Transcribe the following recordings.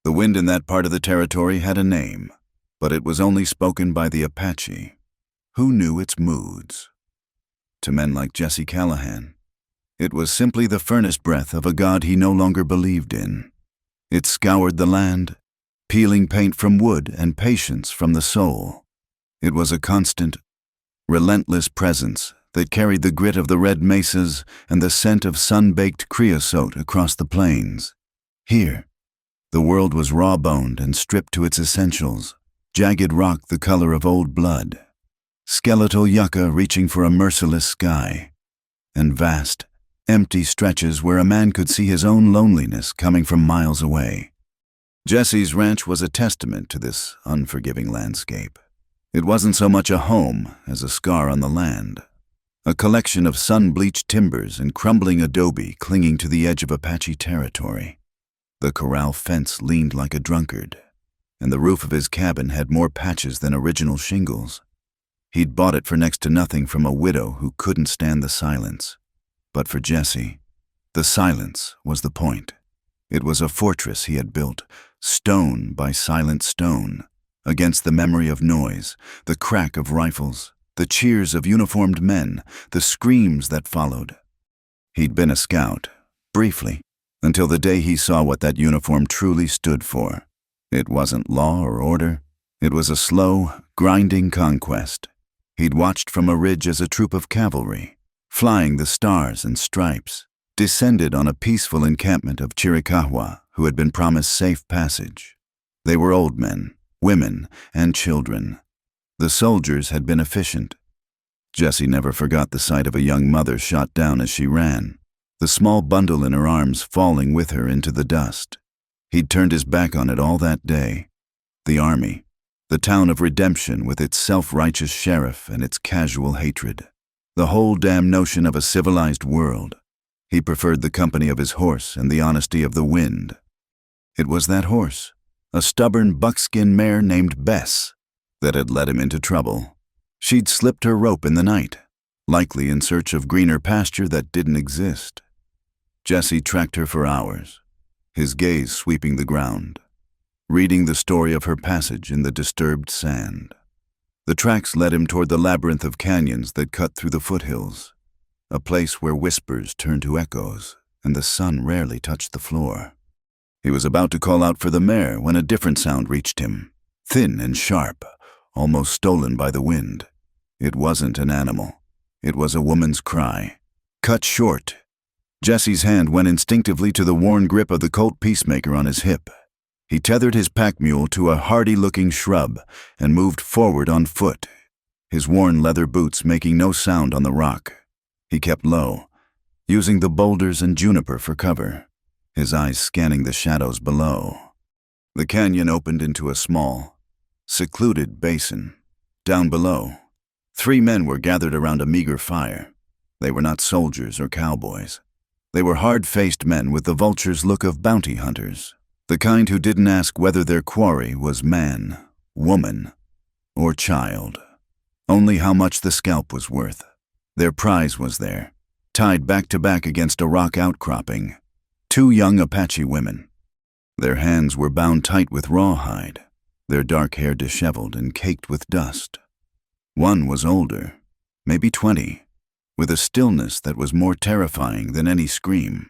The wind in that part of the territory had a name, but it was only spoken by the Apache, who knew its moods. To men like Jesse Callahan, it was simply the furnace breath of a god he no longer believed in. It scoured the land, peeling paint from wood and patience from the soul. It was a constant, relentless presence that carried the grit of the red mesas and the scent of sun-baked creosote across the plains. Here, the world was raw-boned and stripped to its essentials, jagged rock the color of old blood, skeletal yucca reaching for a merciless sky, and vast, empty stretches where a man could see his own loneliness coming from miles away. Jesse's ranch was a testament to this unforgiving landscape. It wasn't so much a home as a scar on the land, a collection of sun-bleached timbers and crumbling adobe clinging to the edge of Apache territory. The corral fence leaned like a drunkard, and the roof of his cabin had more patches than original shingles. He'd bought it for next to nothing from a widow who couldn't stand the silence. But for Jesse, the silence was the point. It was a fortress he had built, stone by silent stone, against the memory of noise, the crack of rifles, the cheers of uniformed men, the screams that followed. He'd been a scout, briefly, until the day he saw what that uniform truly stood for. It wasn't law or order. It was a slow, grinding conquest. He'd watched from a ridge as a troop of cavalry, flying the stars and stripes, descended on a peaceful encampment of Chiricahua who had been promised safe passage. They were old men, women, and children. The soldiers had been efficient. Jesse never forgot the sight of a young mother shot down as she ran, the small bundle in her arms falling with her into the dust. He'd turned his back on it all that day. The army, the town of redemption with its self-righteous sheriff and its casual hatred. The whole damn notion of a civilized world. He preferred the company of his horse and the honesty of the wind. It was that horse, a stubborn buckskin mare named Bess, that had led him into trouble. She'd slipped her rope in the night, likely in search of greener pasture that didn't exist. Jesse tracked her for hours, his gaze sweeping the ground, reading the story of her passage in the disturbed sand. The tracks led him toward the labyrinth of canyons that cut through the foothills, a place where whispers turned to echoes and the sun rarely touched the floor. He was about to call out for the mare when a different sound reached him, thin and sharp, almost stolen by the wind. It wasn't an animal. It was a woman's cry, cut short. Jesse's hand went instinctively to the worn grip of the Colt Peacemaker on his hip. He tethered his pack mule to a hardy-looking shrub and moved forward on foot, his worn leather boots making no sound on the rock. He kept low, using the boulders and juniper for cover, his eyes scanning the shadows below. The canyon opened into a small, secluded basin. Down below, 3 men were gathered around a meager fire. They were not soldiers or cowboys. They were hard-faced men with the vulture's look of bounty hunters, the kind who didn't ask whether their quarry was man, woman, or child, only how much the scalp was worth. Their prize was there, tied back to back against a rock outcropping, 2 young Apache women. Their hands were bound tight with rawhide, their dark hair disheveled and caked with dust. One was older, maybe 20, with a stillness that was more terrifying than any scream.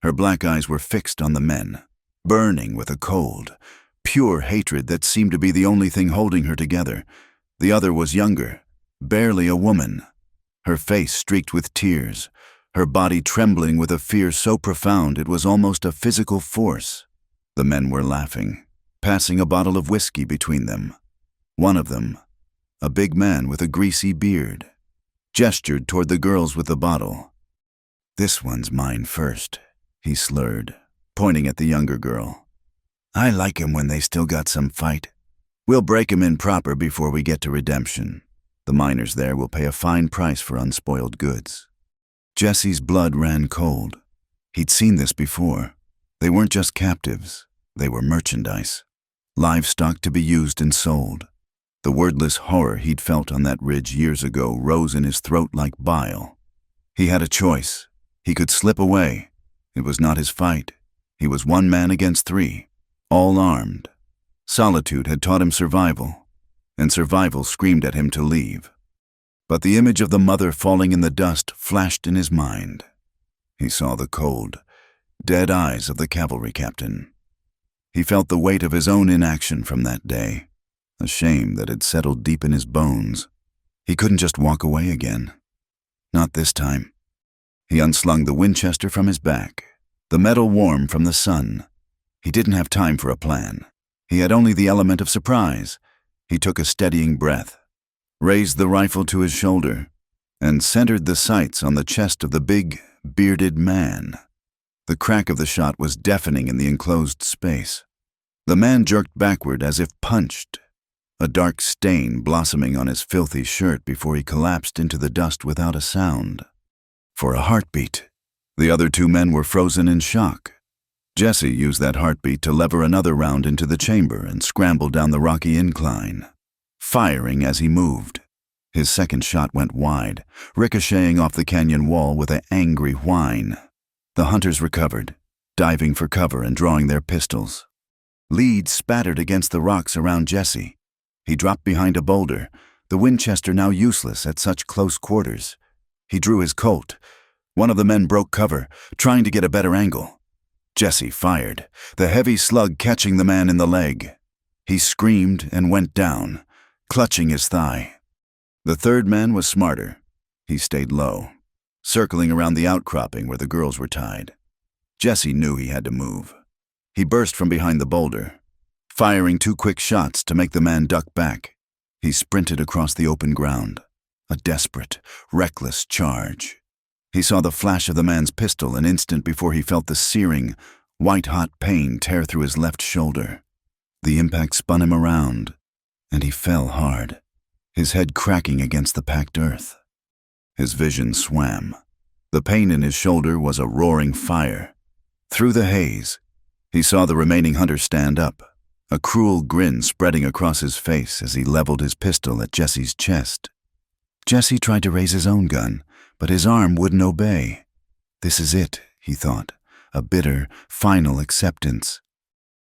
Her black eyes were fixed on the men, burning with a cold, pure hatred that seemed to be the only thing holding her together. The other was younger, barely a woman, her face streaked with tears, her body trembling with a fear so profound it was almost a physical force. The men were laughing, passing a bottle of whiskey between them. One of them, a big man with a greasy beard, gestured toward the girls with the bottle. "This one's mine first," he slurred, pointing at the younger girl. "I like 'em when they still got some fight. We'll break 'em in proper before we get to redemption. The miners there will pay a fine price for unspoiled goods." Jesse's blood ran cold. He'd seen this before. They weren't just captives. They were merchandise, livestock to be used and sold. The wordless horror he'd felt on that ridge years ago rose in his throat like bile. He had a choice. He could slip away. It was not his fight. He was 1 man against 3. all armed. Solitude had taught him survival, and survival screamed at him to leave. But the image of the mother falling in the dust flashed in his mind. He saw the cold, dead eyes of the cavalry captain. He felt the weight of his own inaction from that day, a shame that had settled deep in his bones. He couldn't just walk away again. Not this time. He unslung the Winchester from his back, the metal warm from the sun. He didn't have time for a plan. He had only the element of surprise. He took a steadying breath, raised the rifle to his shoulder, and centered the sights on the chest of the big, bearded man. The crack of the shot was deafening in the enclosed space. The man jerked backward as if punched, a dark stain blossoming on his filthy shirt before he collapsed into the dust without a sound. For a heartbeat. The other two men were frozen in shock. Jesse used that heartbeat to lever another round into the chamber and scramble down the rocky incline, firing as he moved. His second shot went wide, ricocheting off the canyon wall with an angry whine. The hunters recovered, diving for cover and drawing their pistols. Leads spattered against the rocks around Jesse. He dropped behind a boulder, the Winchester now useless at such close quarters. He drew his Colt. One of the men broke cover, trying to get a better angle. Jesse fired, the heavy slug catching the man in the leg. He screamed and went down, clutching his thigh. The third man was smarter. He stayed low, circling around the outcropping where the girls were tied. Jesse knew he had to move. He burst from behind the boulder, firing 2 quick shots to make the man duck back. He sprinted across the open ground, a desperate, reckless charge. He saw the flash of the man's pistol an instant before he felt the searing, white-hot pain tear through his left shoulder. The impact spun him around, and he fell hard, his head cracking against the packed earth. His vision swam. The pain in his shoulder was a roaring fire. Through the haze, he saw the remaining hunter stand up, a cruel grin spreading across his face as he leveled his pistol at Jesse's chest. Jesse tried to raise his own gun, but his arm wouldn't obey. This is it, he thought, a bitter, final acceptance.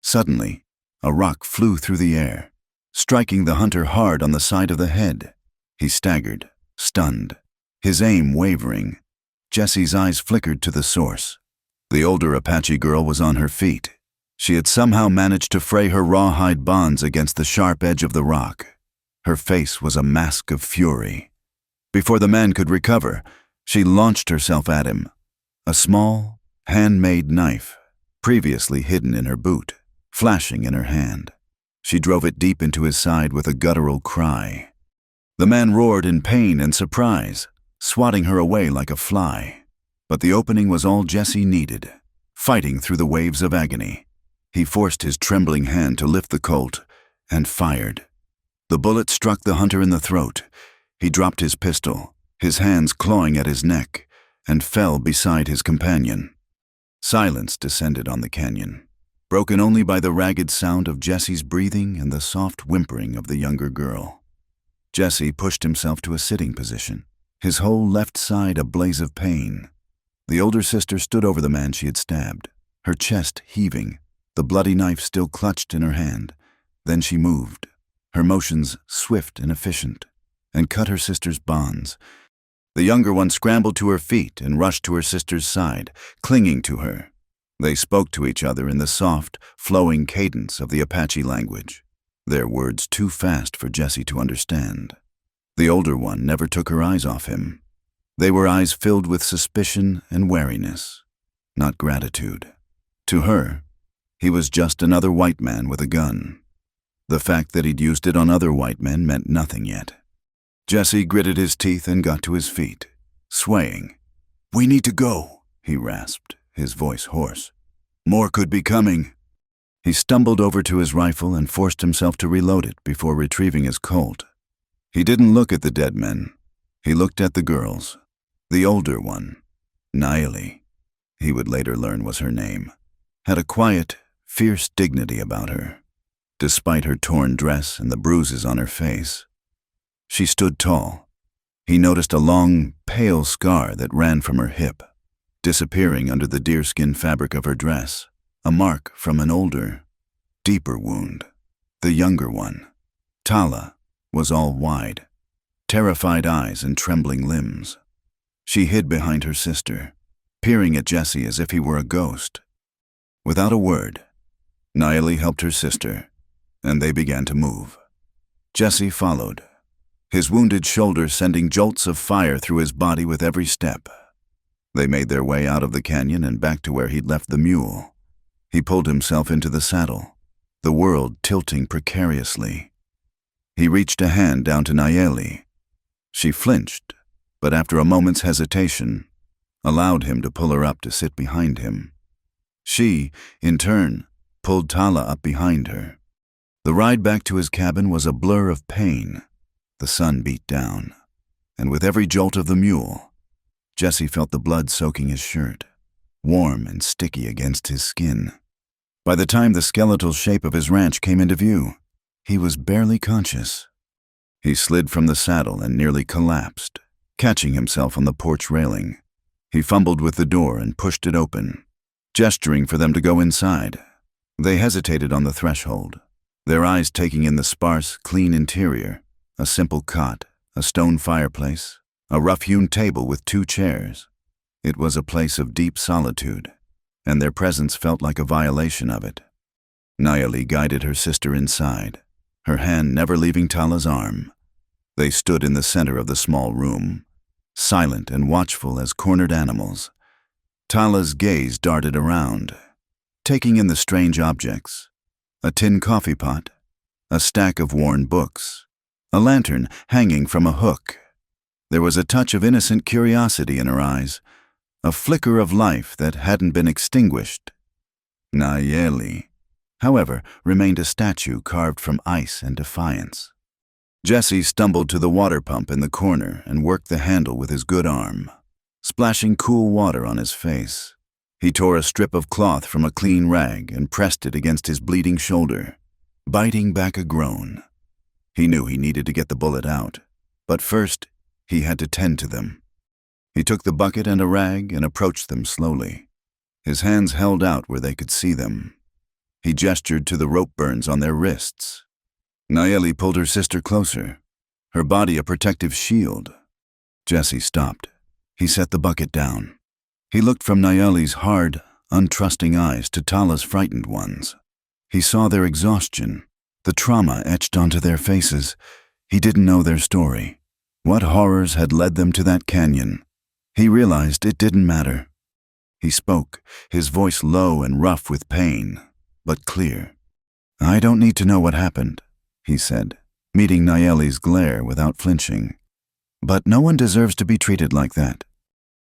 Suddenly, a rock flew through the air, striking the hunter hard on the side of the head. He staggered, stunned, his aim wavering. Jesse's eyes flickered to the source. The older Apache girl was on her feet. She had somehow managed to fray her rawhide bonds against the sharp edge of the rock. Her face was a mask of fury. Before the man could recover, she launched herself at him, a small, handmade knife, previously hidden in her boot, flashing in her hand. She drove it deep into his side with a guttural cry. The man roared in pain and surprise, swatting her away like a fly. But the opening was all Jesse needed, fighting through the waves of agony. He forced his trembling hand to lift the Colt and fired. The bullet struck the hunter in the throat. He dropped his pistol, his hands clawing at his neck, and fell beside his companion. Silence descended on the canyon, broken only by the ragged sound of Jesse's breathing and the soft whimpering of the younger girl. Jesse pushed himself to a sitting position, his whole left side a blaze of pain. The older sister stood over the man she had stabbed, her chest heaving, the bloody knife still clutched in her hand. Then she moved, her motions swift and efficient, and cut her sister's bonds. The younger one scrambled to her feet and rushed to her sister's side, clinging to her. They spoke to each other in the soft, flowing cadence of the Apache language, their words too fast for Jesse to understand. The older one never took her eyes off him. They were eyes filled with suspicion and wariness, not gratitude. To her, he was just another white man with a gun. The fact that he'd used it on other white men meant nothing yet. Jesse gritted his teeth and got to his feet, swaying. "We need to go," he rasped, his voice hoarse. "More could be coming." He stumbled over to his rifle and forced himself to reload it before retrieving his Colt. He didn't look at the dead men. He looked at the girls. The older one, Naili, he would later learn was her name, had a quiet, fierce dignity about her, despite her torn dress and the bruises on her face. She stood tall. He noticed a long, pale scar that ran from her hip, disappearing under the deerskin fabric of her dress, a mark from an older, deeper wound, the younger one. Tala was all wide, terrified eyes and trembling limbs. She hid behind her sister, peering at Jesse as if he were a ghost. Without a word, Nayeli helped her sister, and they began to move. Jesse followed, his wounded shoulder sending jolts of fire through his body with every step. They made their way out of the canyon and back to where he'd left the mule. He pulled himself into the saddle, the world tilting precariously. He reached a hand down to Nayeli. She flinched, but after a moment's hesitation, allowed him to pull her up to sit behind him. She, in turn, pulled Tala up behind her. The ride back to his cabin was a blur of pain. The sun beat down, and with every jolt of the mule, Jesse felt the blood soaking his shirt, warm and sticky against his skin. By the time the skeletal shape of his ranch came into view, he was barely conscious. He slid from the saddle and nearly collapsed, catching himself on the porch railing. He fumbled with the door and pushed it open, gesturing for them to go inside. They hesitated on the threshold, their eyes taking in the sparse, clean interior, a simple cot, a stone fireplace, a rough-hewn table with 2 chairs. It was a place of deep solitude, and their presence felt like a violation of it. Nayeli guided her sister inside, her hand never leaving Tala's arm. They stood in the center of the small room, silent and watchful as cornered animals. Tala's gaze darted around, taking in the strange objects: a tin coffee pot, a stack of worn books, a lantern hanging from a hook. There was a touch of innocent curiosity in her eyes, a flicker of life that hadn't been extinguished. Nayeli, however, remained a statue carved from ice and defiance. Jesse stumbled to the water pump in the corner and worked the handle with his good arm, splashing cool water on his face. He tore a strip of cloth from a clean rag and pressed it against his bleeding shoulder, biting back a groan. He knew he needed to get the bullet out, but first he had to tend to them. He took the bucket and a rag and approached them slowly, his hands held out where they could see them. He gestured to the rope burns on their wrists. Nayeli pulled her sister closer, her body a protective shield. Jesse stopped. He set the bucket down. He looked from Nayeli's hard, untrusting eyes to Tala's frightened ones. He saw their exhaustion, the trauma etched onto their faces. He didn't know their story. What horrors had led them to that canyon? He realized it didn't matter. He spoke, his voice low and rough with pain, but clear. "I don't need to know what happened," he said, meeting Nayeli's glare without flinching. "But no one deserves to be treated like that."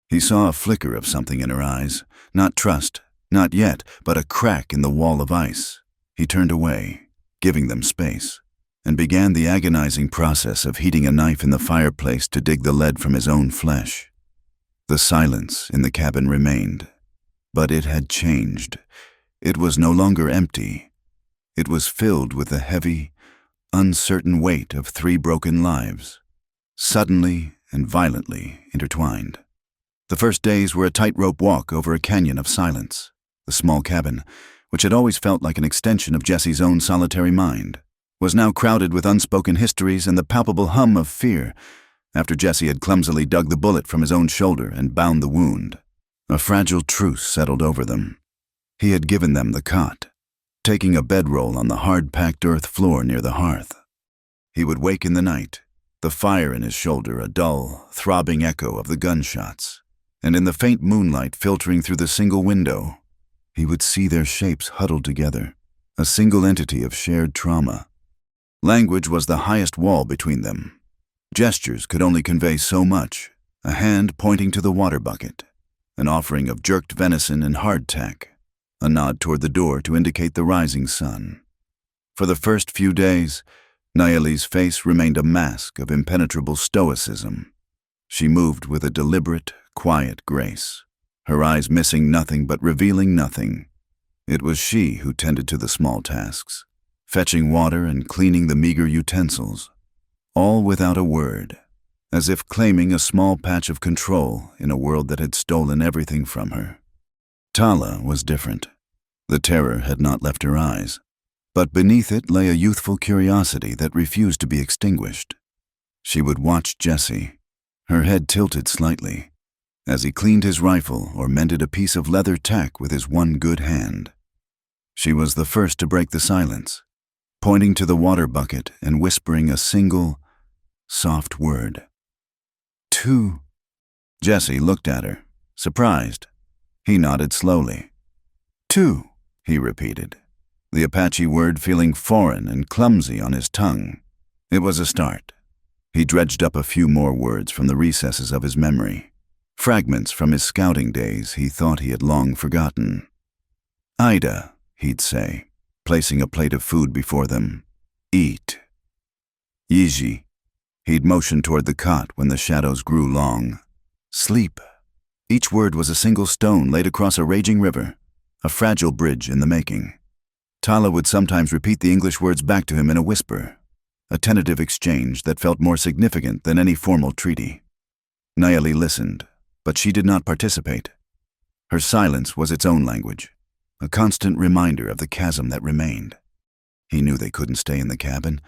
He saw a flicker of something in her eyes, not trust, not yet, but a crack in the wall of ice. He turned away, giving them space, and began the agonizing process of heating a knife in the fireplace to dig the lead from his own flesh. The silence in the cabin remained, but it had changed. It was no longer empty. It was filled with the heavy, uncertain weight of 3 broken lives, suddenly and violently intertwined. The first days were a tightrope walk over a canyon of silence. The small cabin, which had always felt like an extension of Jesse's own solitary mind, was now crowded with unspoken histories and the palpable hum of fear after Jesse had clumsily dug the bullet from his own shoulder and bound the wound. A fragile truce settled over them. He had given them the cot, taking a bedroll on the hard-packed earth floor near the hearth. He would wake in the night, the fire in his shoulder a dull, throbbing echo of the gunshots, and in the faint moonlight filtering through the single window, he would see their shapes huddled together, a single entity of shared trauma. Language was the highest wall between them. Gestures could only convey so much, a hand pointing to the water bucket, an offering of jerked venison and hardtack, a nod toward the door to indicate the rising sun. For the first few days, Nayeli's face remained a mask of impenetrable stoicism. She moved with a deliberate, quiet grace, her eyes missing nothing but revealing nothing. It was she who tended to the small tasks, fetching water and cleaning the meager utensils, all without a word, as if claiming a small patch of control in a world that had stolen everything from her. Tala was different. The terror had not left her eyes. But beneath it lay a youthful curiosity that refused to be extinguished. She would watch Jesse, her head tilted slightly, as he cleaned his rifle or mended a piece of leather tack with his one good hand. She was the first to break the silence, pointing to the water bucket and whispering a single, soft word. 2. Jesse looked at her, surprised. He nodded slowly. 2, he repeated, the Apache word feeling foreign and clumsy on his tongue. It was a start. He dredged up a few more words from the recesses of his memory, fragments from his scouting days he thought he had long forgotten. Ida, he'd say, placing a plate of food before them. Eat. Yiji. He'd motion toward the cot when the shadows grew long. Sleep. Each word was a single stone laid across a raging river, a fragile bridge in the making. Tala would sometimes repeat the English words back to him in a whisper, a tentative exchange that felt more significant than any formal treaty. Nayeli listened, but she did not participate. Her silence was its own language, a constant reminder of the chasm that remained. He knew they couldn't stay in the cabin.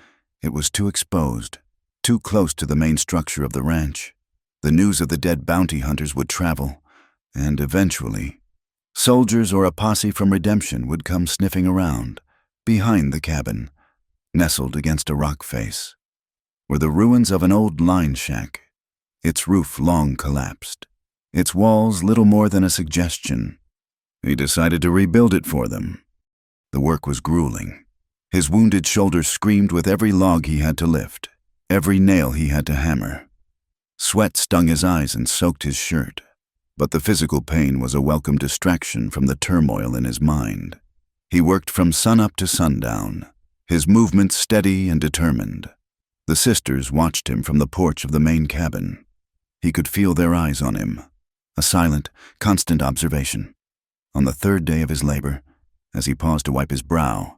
It was too exposed, too close to the main structure of the ranch. The news of the dead bounty hunters would travel, and eventually, soldiers or a posse from Redemption would come sniffing around, behind the cabin, nestled against a rock face, were the ruins of an old line shack, its roof long collapsed, its walls little more than a suggestion. He decided to rebuild it for them. The work was grueling. His wounded shoulder screamed with every log he had to lift, every nail he had to hammer. Sweat stung his eyes and soaked his shirt, but the physical pain was a welcome distraction from the turmoil in his mind. He worked from sunup to sundown, his movements steady and determined. The sisters watched him from the porch of the main cabin. He could feel their eyes on him, a silent, constant observation. On the third day of his labor, as he paused to wipe his brow,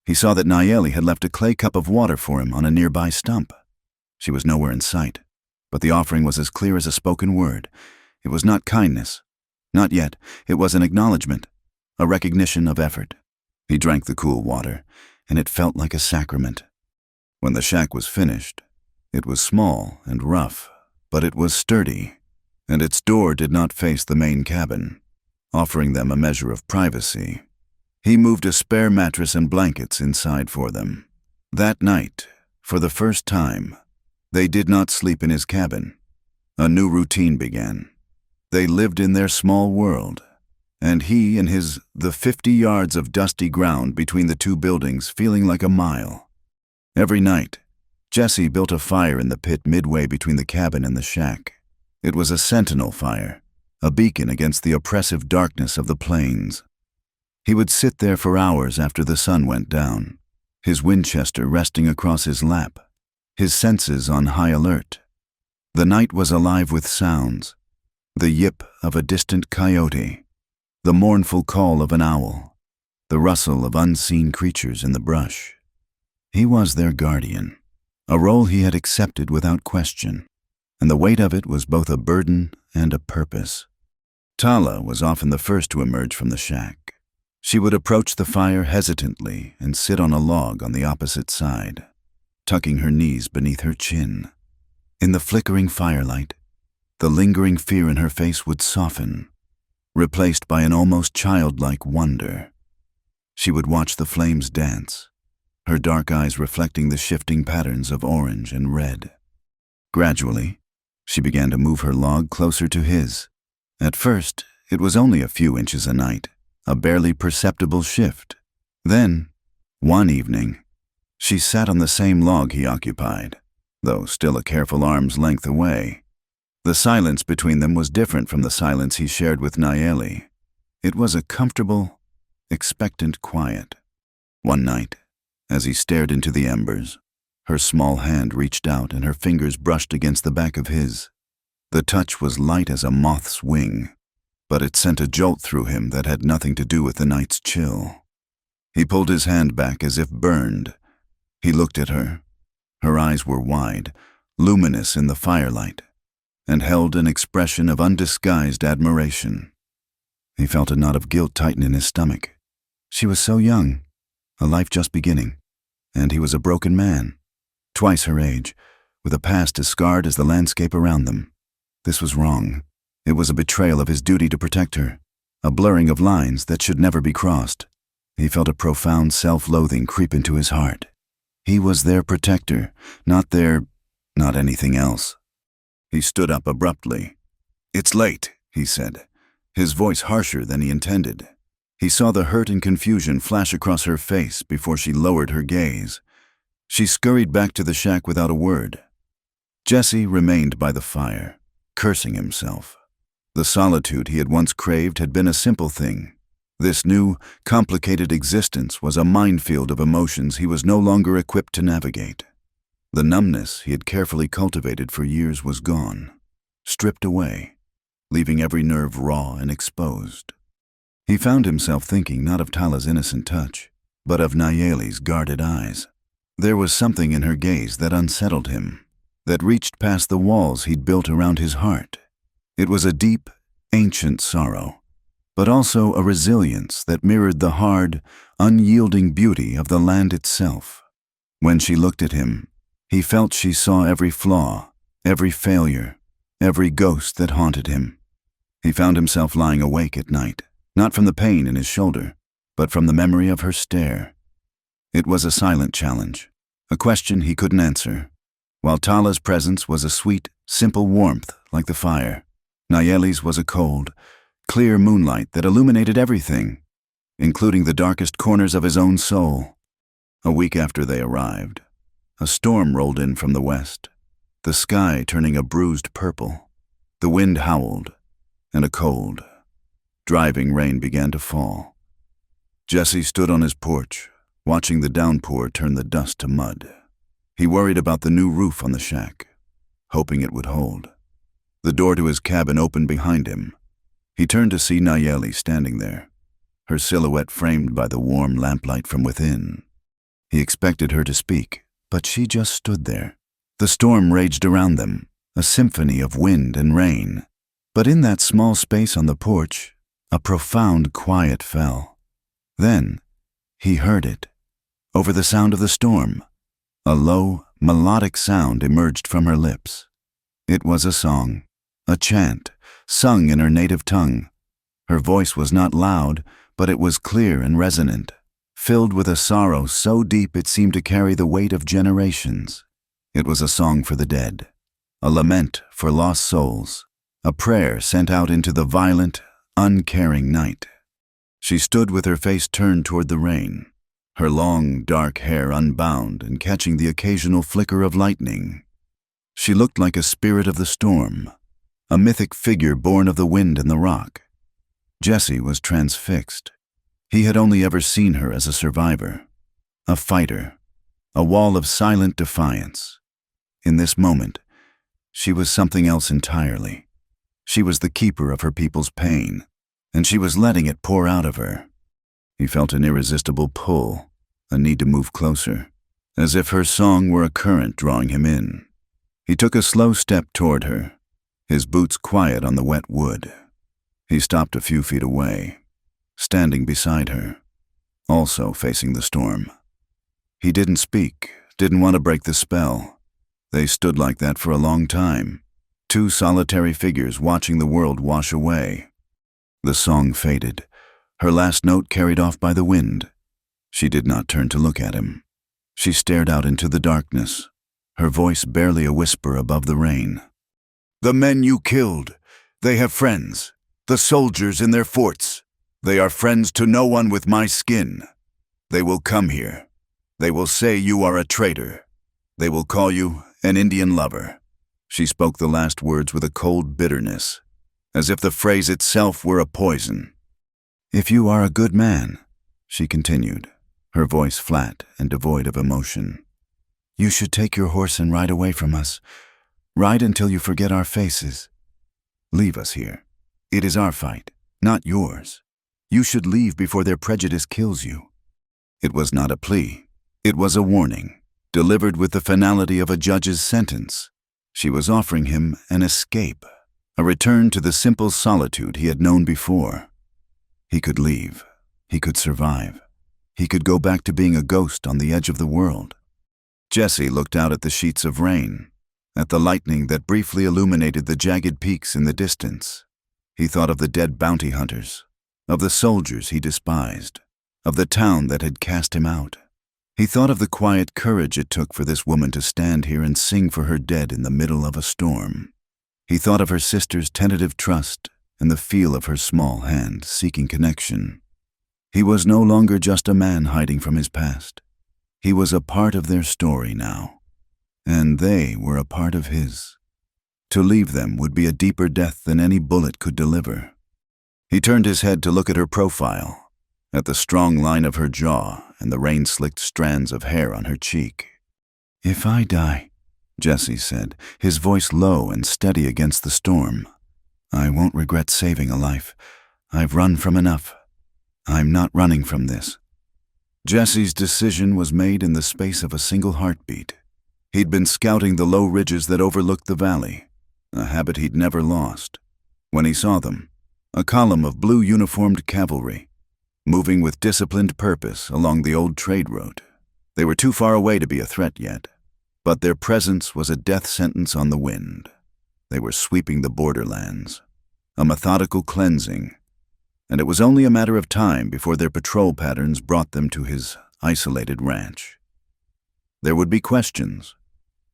he saw that Nayeli had left a clay cup of water for him on a nearby stump. She was nowhere in sight, but the offering was as clear as a spoken word. It was not kindness. Not yet. It was an acknowledgement, a recognition of effort. He drank the cool water, and it felt like a sacrament. When the shack was finished, it was small and rough, but it was sturdy, and its door did not face the main cabin, offering them a measure of privacy. He moved a spare mattress and blankets inside for them. That night, for the first time, they did not sleep in his cabin. A new routine began. They lived in their small world, and he and the 50 yards of dusty ground between the two buildings feeling like a mile. Every night, Jesse built a fire in the pit midway between the cabin and the shack. It was a sentinel fire, a beacon against the oppressive darkness of the plains. He would sit there for hours after the sun went down, his Winchester resting across his lap, his senses on high alert. The night was alive with sounds, the yip of a distant coyote, the mournful call of an owl, the rustle of unseen creatures in the brush. He was their guardian, a role he had accepted without question, and the weight of it was both a burden and a purpose. Tala was often the first to emerge from the shack. She would approach the fire hesitantly and sit on a log on the opposite side, tucking her knees beneath her chin. In the flickering firelight, the lingering fear in her face would soften, replaced by an almost childlike wonder. She would watch the flames dance, her dark eyes reflecting the shifting patterns of orange and red. Gradually, she began to move her log closer to his. At first, it was only a few inches a night, a barely perceptible shift. Then, one evening, she sat on the same log he occupied, though still a careful arm's length away. The silence between them was different from the silence he shared with Nayeli. It was a comfortable, expectant quiet. One night, as he stared into the embers, her small hand reached out and her fingers brushed against the back of his. The touch was light as a moth's wing, but it sent a jolt through him that had nothing to do with the night's chill. He pulled his hand back as if burned. He looked at her. Her eyes were wide, luminous in the firelight, and held an expression of undisguised admiration. He felt a knot of guilt tighten in his stomach. She was so young, a life just beginning, and he was a broken man, twice her age, with a past as scarred as the landscape around them. This was wrong. It was a betrayal of his duty to protect her, a blurring of lines that should never be crossed. He felt a profound self-loathing creep into his heart. He was their protector, not anything else. He stood up abruptly. "It's late," he said, his voice harsher than he intended. He saw the hurt and confusion flash across her face before she lowered her gaze. She scurried back to the shack without a word. Jesse remained by the fire, cursing himself. The solitude he had once craved had been a simple thing. This new, complicated existence was a minefield of emotions he was no longer equipped to navigate. The numbness he had carefully cultivated for years was gone, stripped away, leaving every nerve raw and exposed. He found himself thinking not of Tala's innocent touch, but of Nayeli's guarded eyes. There was something in her gaze that unsettled him, that reached past the walls he'd built around his heart. It was a deep, ancient sorrow, but also a resilience that mirrored the hard, unyielding beauty of the land itself. When she looked at him, he felt she saw every flaw, every failure, every ghost that haunted him. He found himself lying awake at night, not from the pain in his shoulder, but from the memory of her stare. It was a silent challenge, a question he couldn't answer, while Tala's presence was a sweet, simple warmth like the fire. Nayeli's was a cold, clear moonlight that illuminated everything, including the darkest corners of his own soul. A week after they arrived, a storm rolled in from the west, the sky turning a bruised purple. The wind howled, and a cold, driving rain began to fall. Jesse stood on his porch, watching the downpour turn the dust to mud. He worried about the new roof on the shack, hoping it would hold. The door to his cabin opened behind him. He turned to see Nayeli standing there, her silhouette framed by the warm lamplight from within. He expected her to speak, but she just stood there. The storm raged around them, a symphony of wind and rain. But in that small space on the porch, a profound quiet fell. Then, he heard it. Over the sound of the storm, a low, melodic sound emerged from her lips. It was a song, a chant, sung in her native tongue. Her voice was not loud, but it was clear and resonant, filled with a sorrow so deep it seemed to carry the weight of generations. It was a song for the dead, a lament for lost souls, a prayer sent out into the violent, uncaring night. She stood with her face turned toward the rain, her long, dark hair unbound and catching the occasional flicker of lightning. She looked like a spirit of the storm, a mythic figure born of the wind and the rock. Jesse was transfixed. He had only ever seen her as a survivor, a fighter, a wall of silent defiance. In this moment, she was something else entirely. She was the keeper of her people's pain, and she was letting it pour out of her. He felt an irresistible pull, a need to move closer, as if her song were a current drawing him in. He took a slow step toward her, his boots quiet on the wet wood. He stopped a few feet away, standing beside her, also facing the storm. He didn't speak, didn't want to break the spell. They stood like that for a long time, two solitary figures watching the world wash away. The song faded, her last note carried off by the wind. She did not turn to look at him. She stared out into the darkness, her voice barely a whisper above the rain. "The men you killed, they have friends, the soldiers in their forts. They are friends to no one with my skin. They will come here. They will say you are a traitor. They will call you an Indian lover." She spoke the last words with a cold bitterness, as if the phrase itself were a poison. "If you are a good man," she continued, her voice flat and devoid of emotion, "you should take your horse and ride away from us. Ride until you forget our faces. Leave us here. It is our fight, not yours. You should leave before their prejudice kills you." It was not a plea. It was a warning, delivered with the finality of a judge's sentence. She was offering him an escape, a return to the simple solitude he had known before. He could leave. He could survive. He could go back to being a ghost on the edge of the world. Jesse looked out at the sheets of rain, at the lightning that briefly illuminated the jagged peaks in the distance. He thought of the dead bounty hunters, of the soldiers he despised, of the town that had cast him out. He thought of the quiet courage it took for this woman to stand here and sing for her dead in the middle of a storm. He thought of her sister's tentative trust and the feel of her small hand seeking connection. He was no longer just a man hiding from his past. He was a part of their story now, and they were a part of his. To leave them would be a deeper death than any bullet could deliver. He turned his head to look at her profile, at the strong line of her jaw and the rain-slicked strands of hair on her cheek. "If I die," Jesse said, his voice low and steady against the storm, "I won't regret saving a life. I've run from enough. I'm not running from this." Jesse's decision was made in the space of a single heartbeat. He'd been scouting the low ridges that overlooked the valley, a habit he'd never lost. When he saw them, a column of blue-uniformed cavalry, moving with disciplined purpose along the old trade route. They were too far away to be a threat yet, but their presence was a death sentence on the wind. They were sweeping the borderlands, a methodical cleansing, and it was only a matter of time before their patrol patterns brought them to his isolated ranch. There would be questions,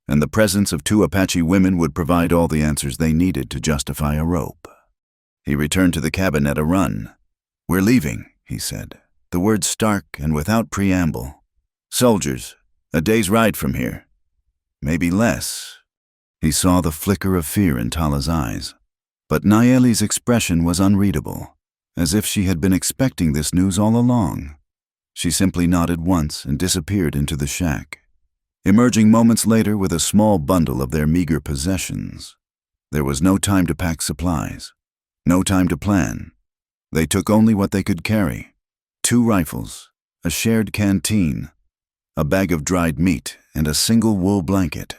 and the presence of 2 Apache women would provide all the answers they needed to justify a rope. He returned to the cabin at a run. "We're leaving," he said, the words stark and without preamble. "Soldiers, a day's ride from here. Maybe less." He saw the flicker of fear in Tala's eyes, but Nayeli's expression was unreadable, as if she had been expecting this news all along. She simply nodded once and disappeared into the shack, emerging moments later with a small bundle of their meager possessions. There was no time to pack supplies, no time to plan. They took only what they could carry: 2 rifles, a shared canteen, a bag of dried meat, and a single wool blanket.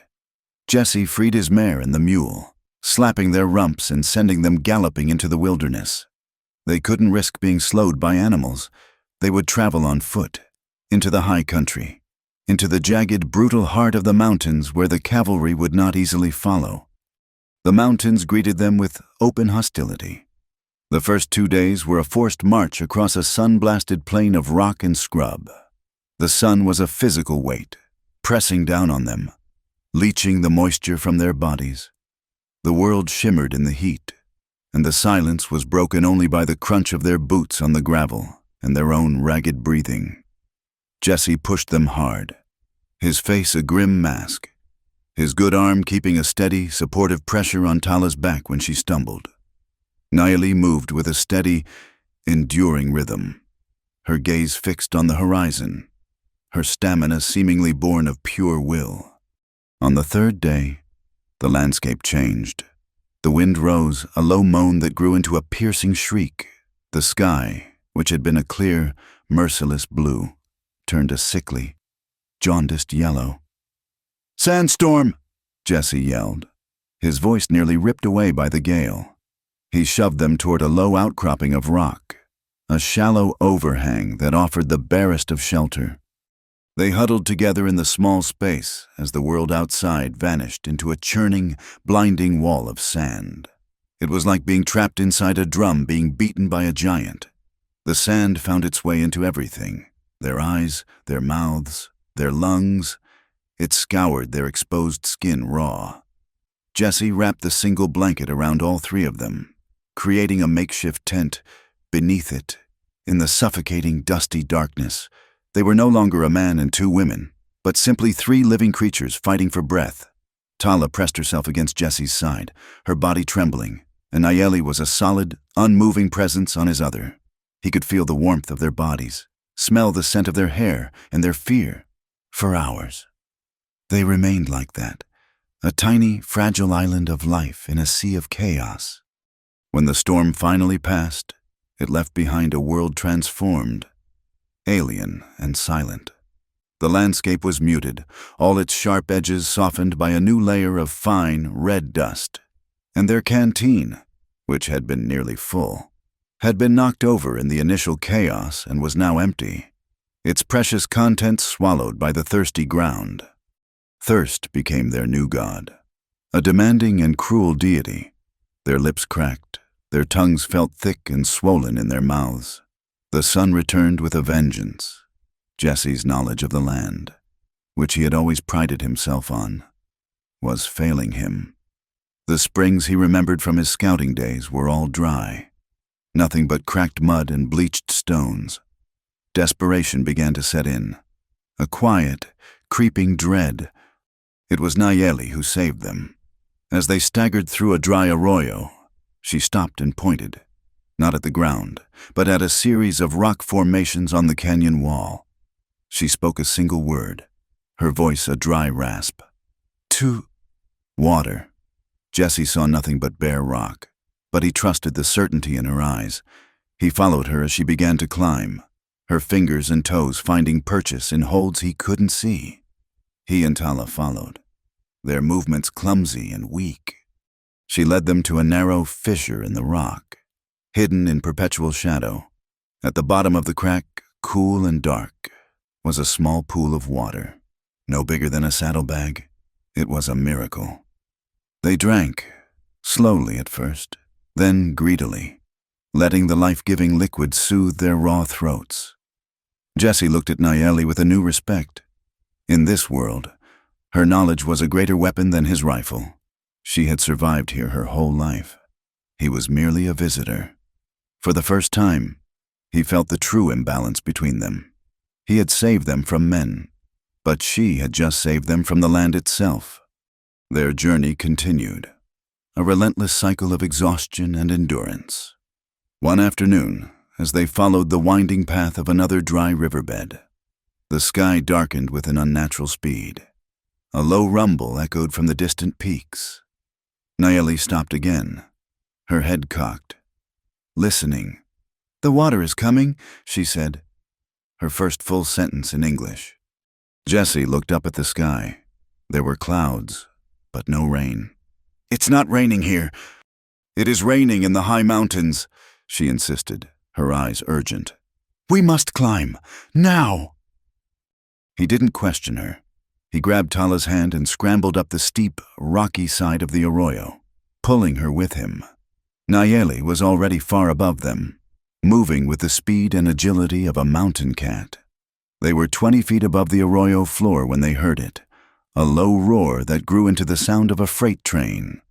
Jesse freed his mare and the mule, slapping their rumps and sending them galloping into the wilderness. They couldn't risk being slowed by animals. They would travel on foot, into the high country, into the jagged, brutal heart of the mountains where the cavalry would not easily follow. The mountains greeted them with open hostility. The first 2 days were a forced march across a sun-blasted plain of rock and scrub. The sun was a physical weight, pressing down on them, leaching the moisture from their bodies. The world shimmered in the heat, and the silence was broken only by the crunch of their boots on the gravel and their own ragged breathing. Jesse pushed them hard, his face a grim mask, his good arm keeping a steady, supportive pressure on Tala's back when she stumbled. Nayeli moved with a steady, enduring rhythm, her gaze fixed on the horizon, her stamina seemingly born of pure will. On the 3rd day, the landscape changed. The wind rose, a low moan that grew into a piercing shriek. The sky, which had been a clear, merciless blue, turned a sickly, jaundiced yellow. "Sandstorm!" Jesse yelled, his voice nearly ripped away by the gale. He shoved them toward a low outcropping of rock, a shallow overhang that offered the barest of shelter. They huddled together in the small space as the world outside vanished into a churning, blinding wall of sand. It was like being trapped inside a drum being beaten by a giant. The sand found its way into everything: their eyes, their mouths, their lungs. It scoured their exposed skin raw. Jesse wrapped the single blanket around all 3 of them, creating a makeshift tent. Beneath it, in the suffocating, dusty darkness, they were no longer a man and 2 women, but simply 3 living creatures fighting for breath. Tala pressed herself against Jesse's side, her body trembling, and Nayeli was a solid, unmoving presence on his other. He could feel the warmth of their bodies, smell the scent of their hair and their fear. For hours, they remained like that, a tiny, fragile island of life in a sea of chaos. When the storm finally passed, it left behind a world transformed, alien and silent. The landscape was muted, all its sharp edges softened by a new layer of fine, red dust. And their canteen, which had been nearly full, had been knocked over in the initial chaos and was now empty. its precious contents swallowed by the thirsty ground. Thirst became their new god, a demanding and cruel deity. Their lips cracked, their tongues felt thick and swollen in their mouths. The sun returned with a vengeance. Jesse's knowledge of the land, which he had always prided himself on, was failing him. The springs he remembered from his scouting days were all dry, nothing but cracked mud and bleached stones. Desperation began to set in, a quiet, creeping dread. It was Nayeli who saved them. As they staggered through a dry arroyo, she stopped and pointed, not at the ground, but at a series of rock formations on the canyon wall. She spoke a single word, her voice a dry rasp. "To water." Jesse saw nothing but bare rock, but he trusted the certainty in her eyes. He followed her as she began to climb, her fingers and toes finding purchase in holds he couldn't see. He and Tala followed, their movements clumsy and weak. She led them to a narrow fissure in the rock, hidden in perpetual shadow. At the bottom of the crack, cool and dark, was a small pool of water, no bigger than a saddlebag. It was a miracle. They drank, slowly at first, then greedily, letting the life-giving liquid soothe their raw throats. Jesse looked at Nayeli with a new respect. In this world, her knowledge was a greater weapon than his rifle. She had survived here her whole life. He was merely a visitor. For the first time, he felt the true imbalance between them. He had saved them from men, but she had just saved them from the land itself. Their journey continued, a relentless cycle of exhaustion and endurance. One afternoon, as they followed the winding path of another dry riverbed, the sky darkened with an unnatural speed. A low rumble echoed from the distant peaks. Nayeli stopped again, her head cocked, listening. "The water is coming," she said, her first full sentence in English. Jesse looked up at the sky. There were clouds, but no rain. "It's not raining here. It is raining in the high mountains," she insisted, her eyes urgent. "We must climb, now!" He didn't question her. He grabbed Tala's hand and scrambled up the steep, rocky side of the arroyo, pulling her with him. Nayeli was already far above them, moving with the speed and agility of a mountain cat. They were 20 feet above the arroyo floor when they heard it, a low roar that grew into the sound of a freight train.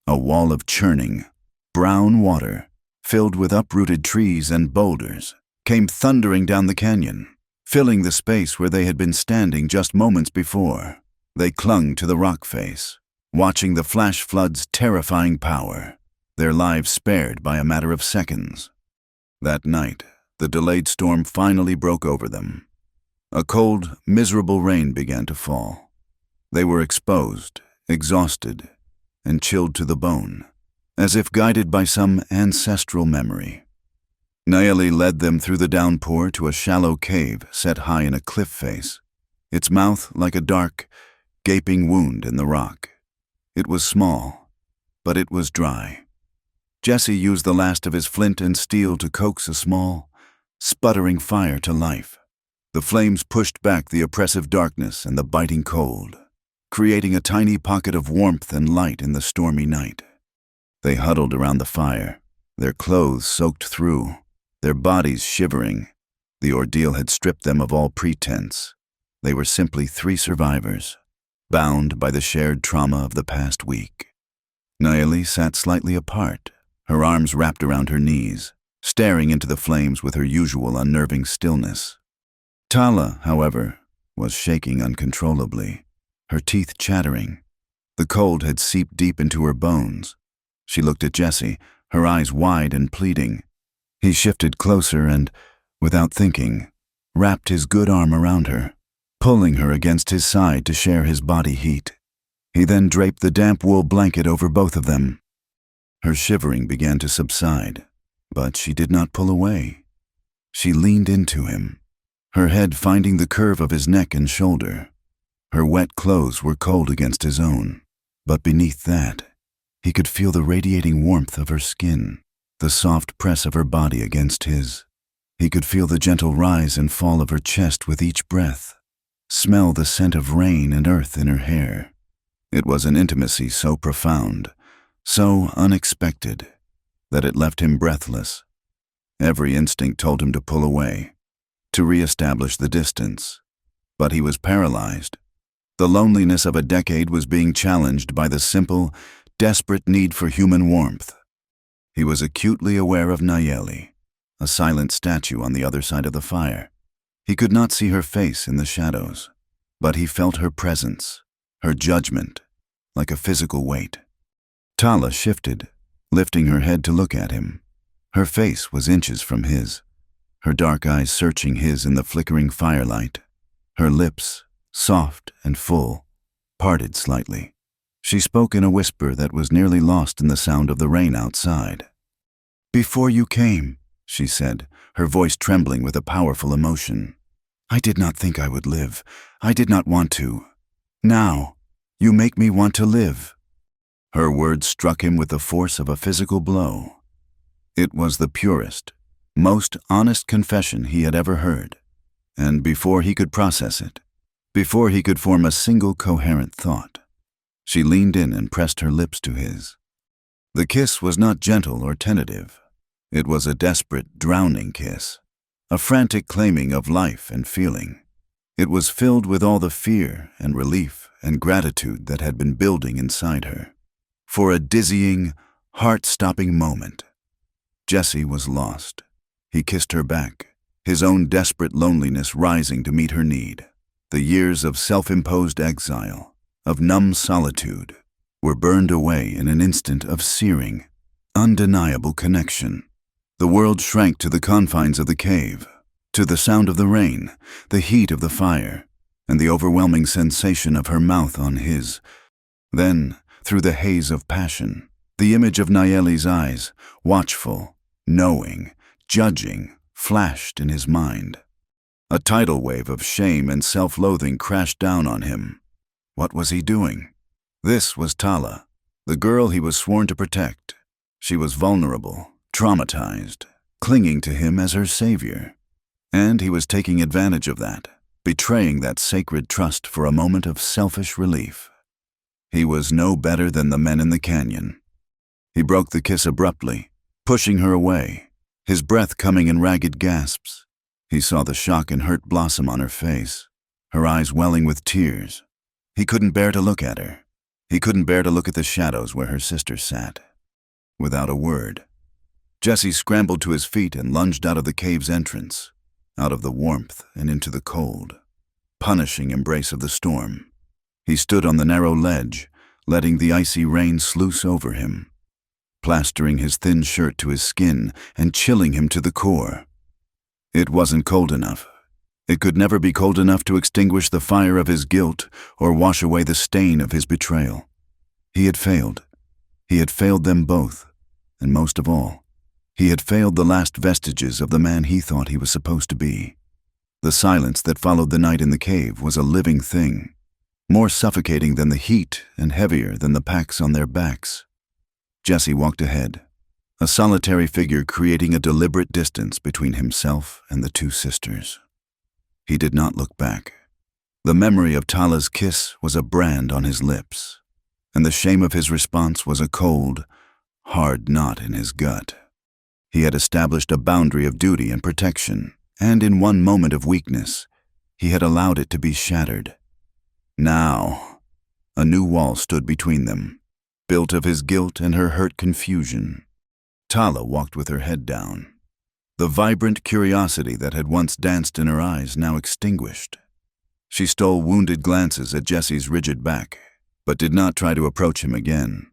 A wall of churning, brown water, filled with uprooted trees and boulders, came thundering down the canyon, filling the space where they had been standing just moments before. They clung to the rock face, watching the flash flood's terrifying power, their lives spared by a matter of seconds. That night, the delayed storm finally broke over them. A cold, miserable rain began to fall. They were exposed, exhausted, and chilled to the bone, as if guided by some ancestral memory. Nayeli led them through the downpour to a shallow cave set high in a cliff face, its mouth like a dark, gaping wound in the rock. It was small, but it was dry. Jesse used the last of his flint and steel to coax a small, sputtering fire to life. The flames pushed back the oppressive darkness and the biting cold, creating a tiny pocket of warmth and light in the stormy night. They huddled around the fire, their clothes soaked through, their bodies shivering. The ordeal had stripped them of all pretense. They were simply 3 survivors, bound by the shared trauma of the past week. Nayeli sat slightly apart, her arms wrapped around her knees, staring into the flames with her usual unnerving stillness. Tala, however, was shaking uncontrollably, her teeth chattering. The cold had seeped deep into her bones. She looked at Jesse, her eyes wide and pleading. He shifted closer and, without thinking, wrapped his good arm around her, pulling her against his side to share his body heat. He then draped the damp wool blanket over both of them. Her shivering began to subside, but she did not pull away. She leaned into him, her head finding the curve of his neck and shoulder. Her wet clothes were cold against his own, but beneath that, he could feel the radiating warmth of her skin, the soft press of her body against his. He could feel the gentle rise and fall of her chest with each breath, smell the scent of rain and earth in her hair. It was an intimacy so profound, so unexpected, that it left him breathless. Every instinct told him to pull away, to re-establish the distance. But he was paralyzed. The loneliness of a decade was being challenged by the simple, desperate need for human warmth. He was acutely aware of Nayeli, a silent statue on the other side of the fire. He could not see her face in the shadows, but he felt her presence, her judgment, like a physical weight. Tala shifted, lifting her head to look at him. Her face was inches from his, her dark eyes searching his in the flickering firelight. Her lips, soft and full, parted slightly. She spoke in a whisper that was nearly lost in the sound of the rain outside. "Before you came," she said, her voice trembling with a powerful emotion, "I did not think I would live. I did not want to. Now, you make me want to live." Her words struck him with the force of a physical blow. It was the purest, most honest confession he had ever heard. And before he could process it, before he could form a single coherent thought, she leaned in and pressed her lips to his. The kiss was not gentle or tentative. It was a desperate, drowning kiss, a frantic claiming of life and feeling. It was filled with all the fear and relief and gratitude that had been building inside her. For a dizzying, heart-stopping moment, Jesse was lost. He kissed her back, his own desperate loneliness rising to meet her need. The years of self-imposed exile, of numb solitude, were burned away in an instant of searing, undeniable connection. The world shrank to the confines of the cave, to the sound of the rain, the heat of the fire, and the overwhelming sensation of her mouth on his. Then, through the haze of passion, the image of Nayeli's eyes, watchful, knowing, judging, flashed in his mind. A tidal wave of shame and self-loathing crashed down on him. What was he doing? This was Tala, the girl he was sworn to protect. She was vulnerable, traumatized, clinging to him as her savior. And he was taking advantage of that, betraying that sacred trust for a moment of selfish relief. He was no better than the men in the canyon. He broke the kiss abruptly, pushing her away, his breath coming in ragged gasps. He saw the shock and hurt blossom on her face, her eyes welling with tears. He couldn't bear to look at her. He couldn't bear to look at the shadows where her sister sat. Without a word, Jesse scrambled to his feet and lunged out of the cave's entrance, out of the warmth and into the cold, punishing embrace of the storm. He stood on the narrow ledge, letting the icy rain sluice over him, plastering his thin shirt to his skin and chilling him to the core. It wasn't cold enough. It could never be cold enough to extinguish the fire of his guilt or wash away the stain of his betrayal. He had failed. He had failed them both, and most of all, he had failed the last vestiges of the man he thought he was supposed to be. The silence that followed the night in the cave was a living thing, more suffocating than the heat and heavier than the packs on their backs. Jesse walked ahead, a solitary figure creating a deliberate distance between himself and the two sisters. He did not look back. The memory of Tala's kiss was a brand on his lips, and the shame of his response was a cold, hard knot in his gut. He had established a boundary of duty and protection, and in one moment of weakness, he had allowed it to be shattered. Now, a new wall stood between them, built of his guilt and her hurt confusion. Tala walked with her head down, the vibrant curiosity that had once danced in her eyes now extinguished. She stole wounded glances at Jesse's rigid back, but did not try to approach him again.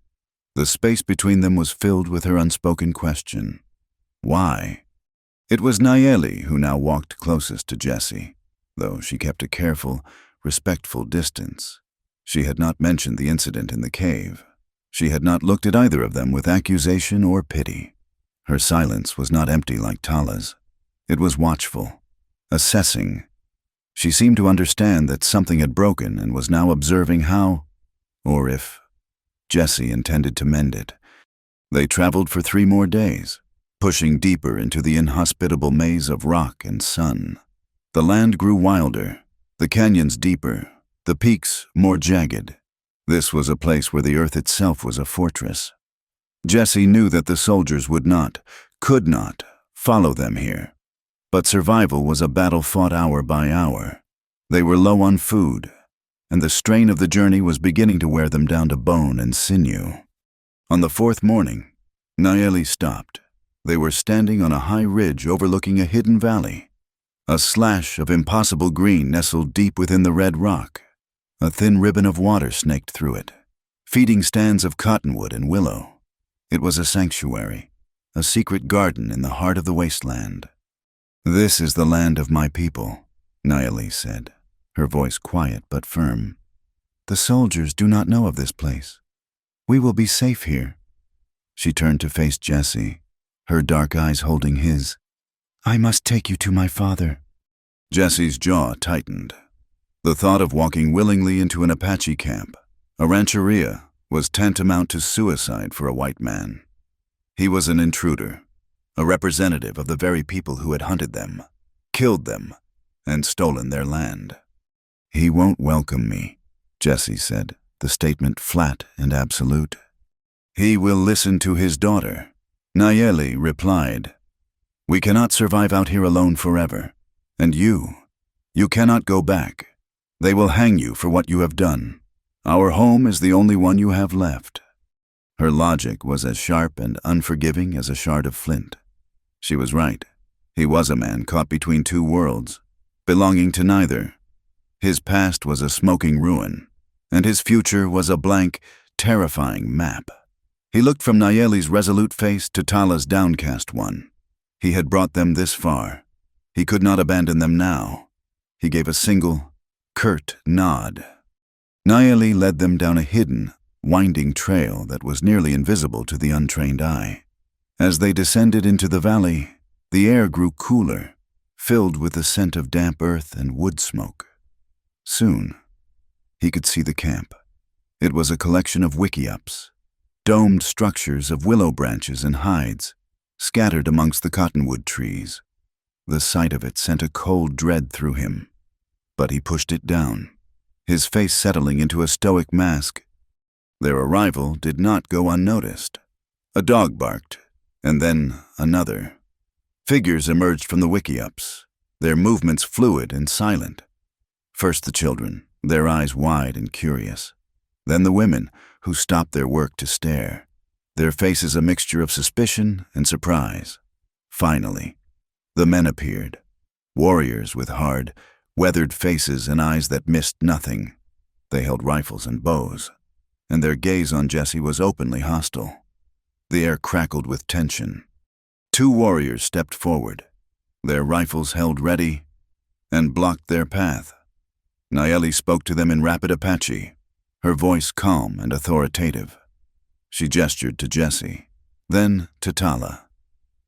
The space between them was filled with her unspoken question. Why? It was Nayeli who now walked closest to Jesse, though she kept a careful, respectful distance. She had not mentioned the incident in the cave. She had not looked at either of them with accusation or pity. Her silence was not empty like Tala's. It was watchful, assessing. She seemed to understand that something had broken and was now observing how, or if, Jesse intended to mend it. They traveled for 3 more days, pushing deeper into the inhospitable maze of rock and sun. The land grew wilder, the canyons deeper, the peaks more jagged. This was a place where the earth itself was a fortress. Jesse knew that the soldiers would not, could not, follow them here. But survival was a battle fought hour by hour. They were low on food, and the strain of the journey was beginning to wear them down to bone and sinew. On the fourth morning, Nayeli stopped. They were standing on a high ridge overlooking a hidden valley. A slash of impossible green nestled deep within the red rock. A thin ribbon of water snaked through it, feeding stands of cottonwood and willow. It was a sanctuary, a secret garden in the heart of the wasteland. "This is the land of my people," Nayeli said, her voice quiet but firm. "The soldiers do not know of this place. We will be safe here." She turned to face Jesse, her dark eyes holding his. "I must take you to my father." Jesse's jaw tightened. The thought of walking willingly into an Apache camp, a rancheria, was tantamount to suicide for a white man. He was an intruder, a representative of the very people who had hunted them, killed them, and stolen their land. "He won't welcome me," Jesse said, the statement flat and absolute. "He will listen to his daughter." Nayeli replied, "We cannot survive out here alone forever. And you cannot go back. They will hang you for what you have done. Our home is the only one you have left." Her logic was as sharp and unforgiving as a shard of flint. She was right. He was a man caught between two worlds, belonging to neither. His past was a smoking ruin, and his future was a blank, terrifying map. He looked from Nayeli's resolute face to Tala's downcast one. He had brought them this far. He could not abandon them now. He gave a single, curt nod. Nayeli led them down a hidden, winding trail that was nearly invisible to the untrained eye. As they descended into the valley, the air grew cooler, filled with the scent of damp earth and wood smoke. Soon, he could see the camp. It was a collection of wickiups, domed structures of willow branches and hides, scattered amongst the cottonwood trees. The sight of it sent a cold dread through him, but he pushed it down, his face settling into a stoic mask. Their arrival did not go unnoticed. A dog barked, and then another. Figures emerged from the wickiups, their movements fluid and silent. First the children, their eyes wide and curious. Then the women, who stopped their work to stare, their faces a mixture of suspicion and surprise. Finally, the men appeared, warriors with hard, weathered faces and eyes that missed nothing. They held rifles and bows, and their gaze on Jesse was openly hostile. The air crackled with tension. Two warriors stepped forward, their rifles held ready, and blocked their path. Nayeli spoke to them in rapid Apache, her voice calm and authoritative. She gestured to Jesse, then to Tala.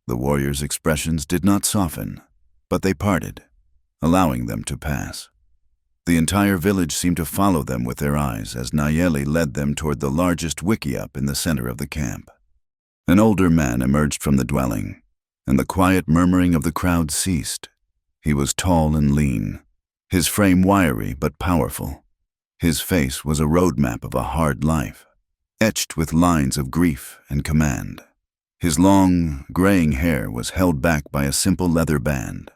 The warriors' expressions did not soften, but they parted, allowing them to pass. The entire village seemed to follow them with their eyes as Nayeli led them toward the largest wickiup in the center of the camp. An older man emerged from the dwelling, and the quiet murmuring of the crowd ceased. He was tall and lean, his frame wiry but powerful. His face was a roadmap of a hard life, etched with lines of grief and command. His long, graying hair was held back by a simple leather band,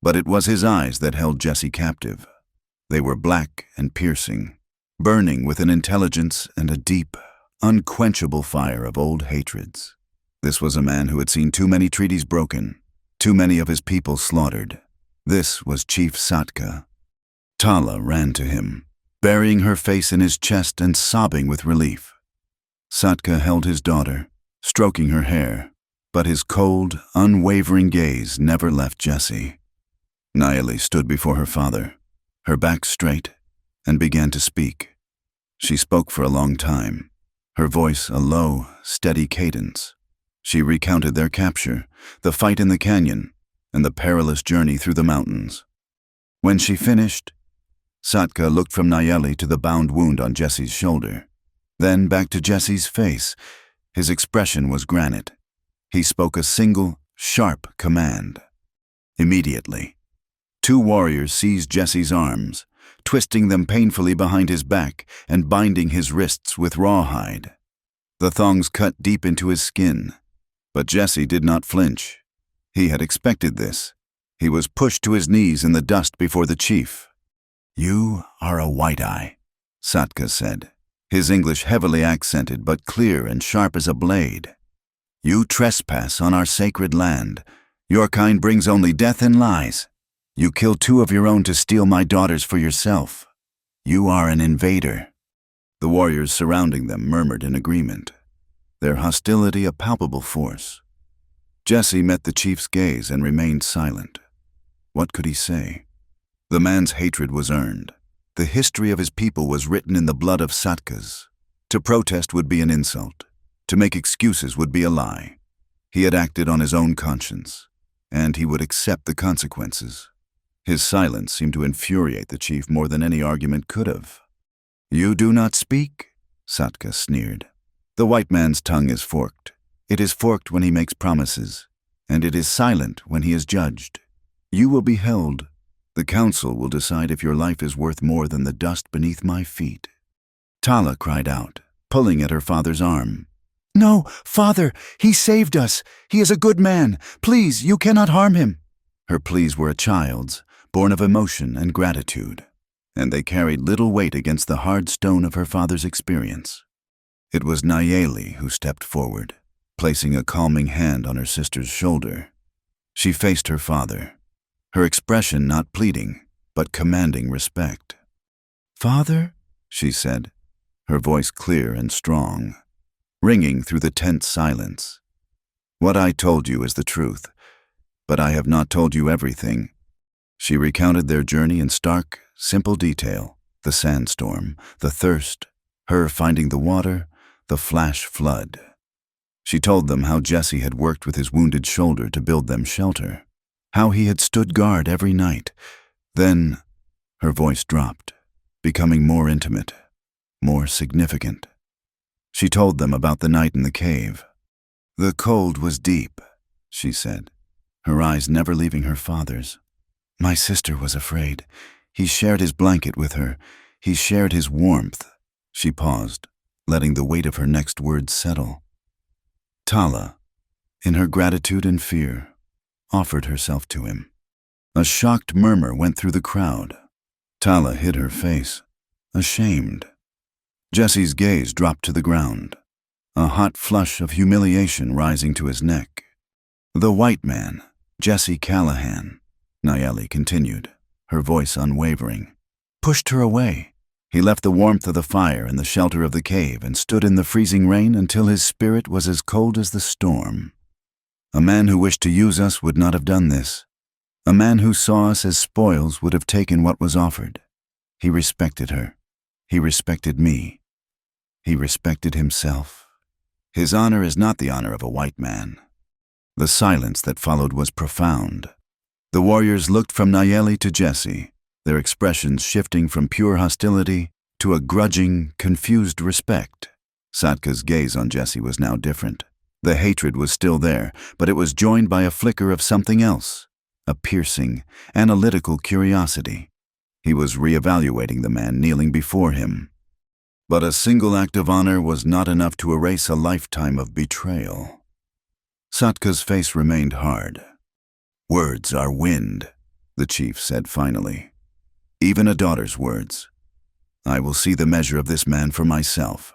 but it was his eyes that held Jesse captive. They were black and piercing, burning with an intelligence and a deep, unquenchable fire of old hatreds. This was a man who had seen too many treaties broken, too many of his people slaughtered. This was Chief Satka. Tala ran to him, burying her face in his chest and sobbing with relief. Satka held his daughter, stroking her hair, but his cold, unwavering gaze never left Jesse. Nayeli stood before her father, her back straight, and began to speak. She spoke for a long time, her voice a low, steady cadence. She recounted their capture, the fight in the canyon, and the perilous journey through the mountains. When she finished, Satka looked from Nayeli to the bound wound on Jesse's shoulder, then back to Jesse's face. His expression was granite, He spoke a single, sharp command. Immediately, 2 warriors seized Jesse's arms, twisting them painfully behind his back and binding his wrists with rawhide. The thongs cut deep into his skin, but Jesse did not flinch. He had expected this. He was pushed to his knees in the dust before the chief. "You are a white-eye," Satka said, his English heavily accented but clear and sharp as a blade. "You trespass on our sacred land. Your kind brings only death and lies. You kill 2 of your own to steal my daughters for yourself. You are an invader." The warriors surrounding them murmured in agreement, their hostility a palpable force. Jesse met the chief's gaze and remained silent. What could he say? The man's hatred was earned. The history of his people was written in the blood of Satkas. To protest would be an insult. To make excuses would be a lie. He had acted on his own conscience, and he would accept the consequences. His silence seemed to infuriate the chief more than any argument could have. "You do not speak?" Satka sneered. "The white man's tongue is forked. It is forked when he makes promises, and it is silent when he is judged. You will be held. The council will decide if your life is worth more than the dust beneath my feet." Tala cried out, pulling at her father's arm. "No, father, he saved us. He is a good man. Please, you cannot harm him." Her pleas were a child's, born of emotion and gratitude, and they carried little weight against the hard stone of her father's experience. It was Nayeli who stepped forward, placing a calming hand on her sister's shoulder. She faced her father, her expression not pleading, but commanding respect. "Father," she said, her voice clear and strong, ringing through the tense silence. "What I told you is the truth, but I have not told you everything." She recounted their journey in stark, simple detail: the sandstorm, the thirst, her finding the water, the flash flood. She told them how Jesse had worked with his wounded shoulder to build them shelter, how he had stood guard every night. Then her voice dropped, becoming more intimate, more significant. She told them about the night in the cave. "The cold was deep," she said, her eyes never leaving her father's. "My sister was afraid. He shared his blanket with her. He shared his warmth." She paused, letting the weight of her next words settle. Tala, in her gratitude and fear, offered herself to him. A shocked murmur went through the crowd. Tala hid her face, ashamed. Jesse's gaze dropped to the ground, a hot flush of humiliation rising to his neck. "The white man, Jesse Callahan," Nayeli continued, her voice unwavering, "pushed her away. He left the warmth of the fire and the shelter of the cave and stood in the freezing rain until his spirit was as cold as the storm. A man who wished to use us would not have done this. A man who saw us as spoils would have taken what was offered. He respected her. He respected me. He respected himself. His honor is not the honor of a white man." The silence that followed was profound. The warriors looked from Nayeli to Jesse, their expressions shifting from pure hostility to a grudging, confused respect. Satka's gaze on Jesse was now different. The hatred was still there, but it was joined by a flicker of something else, a piercing, analytical curiosity. He was reevaluating the man kneeling before him. But a single act of honor was not enough to erase a lifetime of betrayal. Satka's face remained hard. "Words are wind," the chief said finally. "Even a daughter's words. I will see the measure of this man for myself."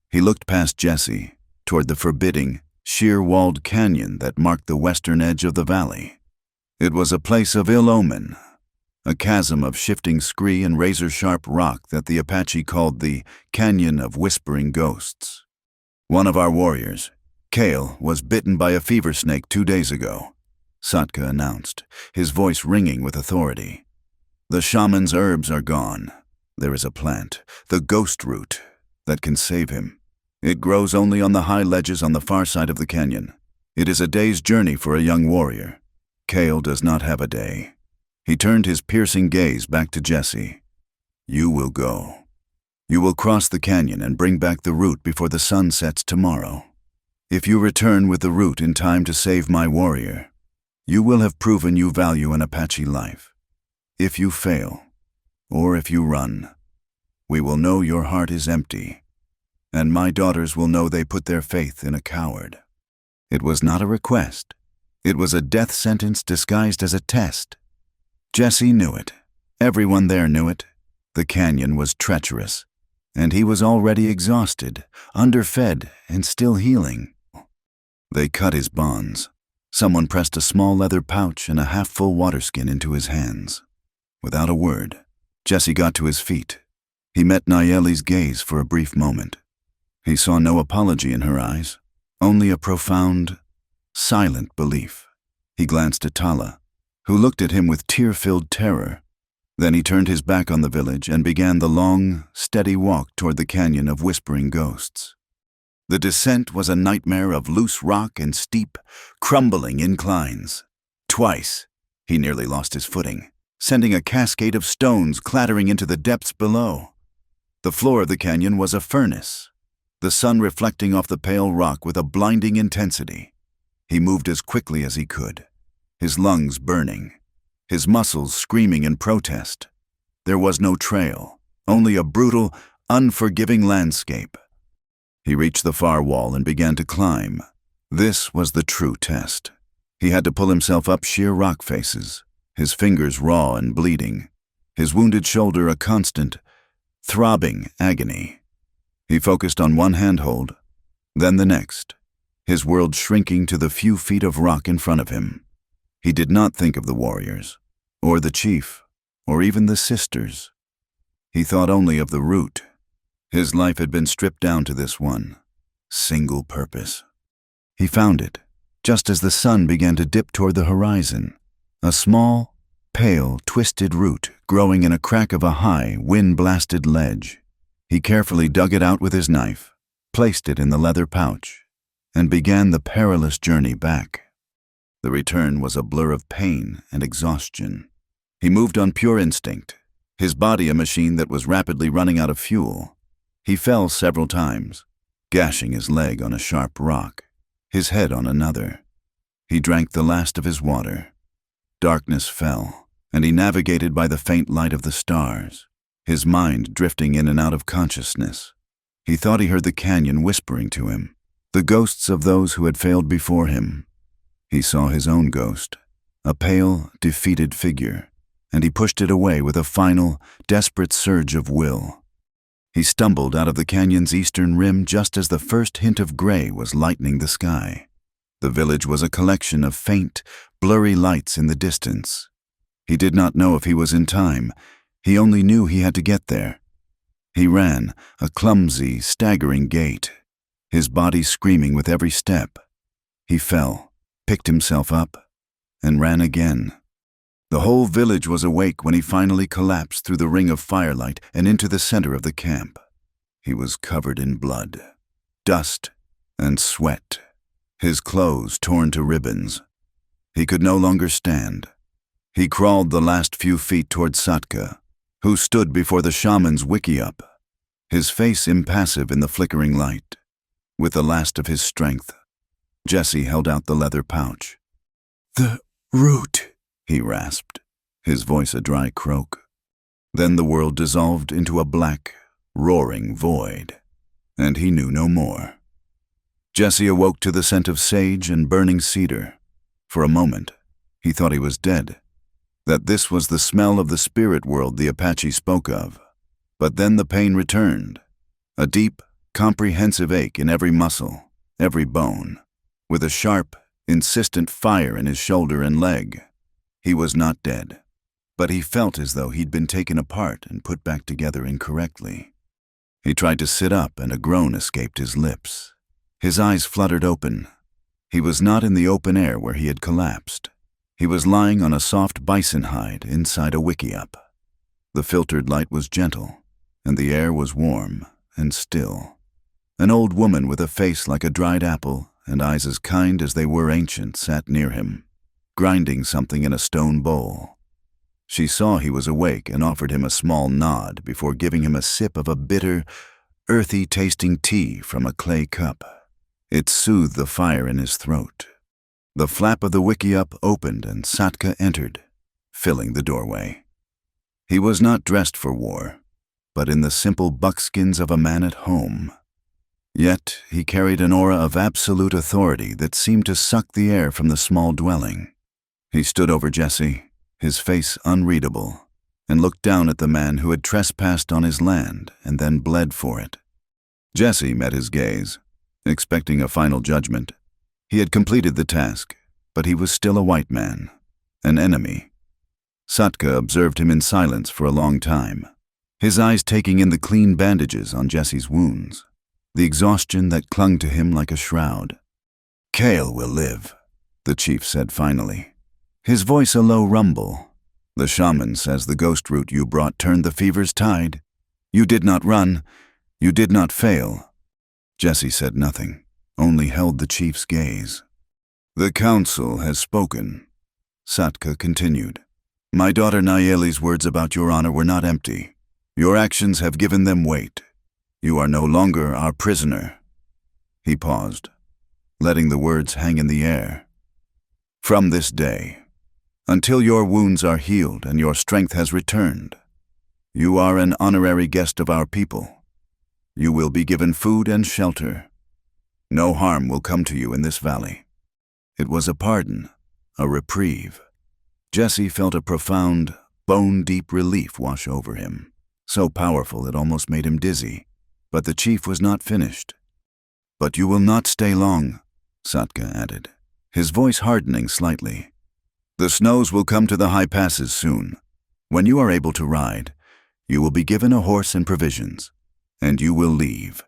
He looked past Jesse, toward the forbidding, sheer-walled canyon that marked the western edge of the valley. It was a place of ill omen, a chasm of shifting scree and razor-sharp rock that the Apache called the Canyon of Whispering Ghosts. "One of our warriors, Kale, was bitten by a fever snake 2 days ago," Satka announced, his voice ringing with authority. "The shaman's herbs are gone. There is a plant, the ghost root, that can save him. It grows only on the high ledges on the far side of the canyon. It is a day's journey for a young warrior. Kale does not have a day." He turned his piercing gaze back to Jesse. "You will go. You will cross the canyon and bring back the root before the sun sets tomorrow. If you return with the root in time to save my warrior, you will have proven you value an Apache life. If you fail, or if you run, we will know your heart is empty, and my daughters will know they put their faith in a coward." It was not a request. It was a death sentence disguised as a test. Jesse knew it. Everyone there knew it. The canyon was treacherous, and he was already exhausted, underfed, and still healing. They cut his bonds. Someone pressed a small leather pouch and a half-full water skin into his hands. Without a word, Jesse got to his feet. He met Nayeli's gaze for a brief moment. He saw no apology in her eyes, only a profound, silent belief. He glanced at Tala, who looked at him with tear-filled terror. Then he turned his back on the village and began the long, steady walk toward the canyon of whispering ghosts. The descent was a nightmare of loose rock and steep, crumbling inclines. Twice, he nearly lost his footing, sending a cascade of stones clattering into the depths below. The floor of the canyon was a furnace, the sun reflecting off the pale rock with a blinding intensity. He moved as quickly as he could, his lungs burning, his muscles screaming in protest. There was no trail, only a brutal, unforgiving landscape. He reached the far wall and began to climb. This was the true test. He had to pull himself up sheer rock faces, his fingers raw and bleeding, his wounded shoulder a constant, throbbing agony. He focused on one handhold, then the next, his world shrinking to the few feet of rock in front of him. He did not think of the warriors, or the chief, or even the sisters. He thought only of the root. His life had been stripped down to this one single purpose. He found it, just as the sun began to dip toward the horizon, a small, pale, twisted root growing in a crack of a high, wind-blasted ledge. He carefully dug it out with his knife, placed it in the leather pouch, and began the perilous journey back. The return was a blur of pain and exhaustion. He moved on pure instinct, his body a machine that was rapidly running out of fuel. He fell several times, gashing his leg on a sharp rock, his head on another. He drank the last of his water. Darkness fell, and he navigated by the faint light of the stars, his mind drifting in and out of consciousness. He thought he heard the canyon whispering to him, the ghosts of those who had failed before him. He saw his own ghost, a pale, defeated figure, and he pushed it away with a final, desperate surge of will. He stumbled out of the canyon's eastern rim just as the first hint of gray was lightening the sky. The village was a collection of faint, blurry lights in the distance. He did not know if he was in time. He only knew he had to get there. He ran, a clumsy, staggering gait, his body screaming with every step. He fell, picked himself up, and ran again. The whole village was awake when he finally collapsed through the ring of firelight and into the center of the camp. He was covered in blood, dust, and sweat, his clothes torn to ribbons. He could no longer stand. He crawled the last few feet toward Satka, who stood before the shaman's wickiup, his face impassive in the flickering light. With the last of his strength, Jesse held out the leather pouch. "The root," he rasped, his voice a dry croak. Then the world dissolved into a black, roaring void, and he knew no more. Jesse awoke to the scent of sage and burning cedar. For a moment, he thought he was dead, that this was the smell of the spirit world the Apache spoke of. But then the pain returned, a deep, comprehensive ache in every muscle, every bone, with a sharp, insistent fire in his shoulder and leg. He was not dead, but he felt as though he'd been taken apart and put back together incorrectly. He tried to sit up and a groan escaped his lips. His eyes fluttered open. He was not in the open air where he had collapsed. He was lying on a soft bison hide inside a wickiup. The filtered light was gentle, and the air was warm and still. An old woman with a face like a dried apple and eyes as kind as they were ancient sat near him, grinding something in a stone bowl. She saw he was awake and offered him a small nod before giving him a sip of a bitter, earthy-tasting tea from a clay cup. It soothed the fire in his throat. The flap of the wickiup opened and Satka entered, filling the doorway. He was not dressed for war, but in the simple buckskins of a man at home. Yet he carried an aura of absolute authority that seemed to suck the air from the small dwelling. He stood over Jesse, his face unreadable, and looked down at the man who had trespassed on his land and then bled for it. Jesse met his gaze, expecting a final judgment. He had completed the task, but he was still a white man, an enemy. Satka observed him in silence for a long time, his eyes taking in the clean bandages on Jesse's wounds, the exhaustion that clung to him like a shroud. "Kale will live," the chief said finally, his voice a low rumble. "The shaman says the ghost root you brought turned the fever's tide. You did not run. You did not fail." Jesse said nothing, only held the chief's gaze. "The council has spoken," Satka continued. "My daughter Nayeli's words about your honor were not empty. Your actions have given them weight. You are no longer our prisoner." He paused, letting the words hang in the air. "From this day, until your wounds are healed and your strength has returned, you are an honorary guest of our people. You will be given food and shelter. No harm will come to you in this valley." It was a pardon, a reprieve. Jesse felt a profound, bone-deep relief wash over him, so powerful it almost made him dizzy. But the chief was not finished. "But you will not stay long," Satka added, his voice hardening slightly. "The snows will come to the high passes soon. When you are able to ride, you will be given a horse and provisions, and you will leave.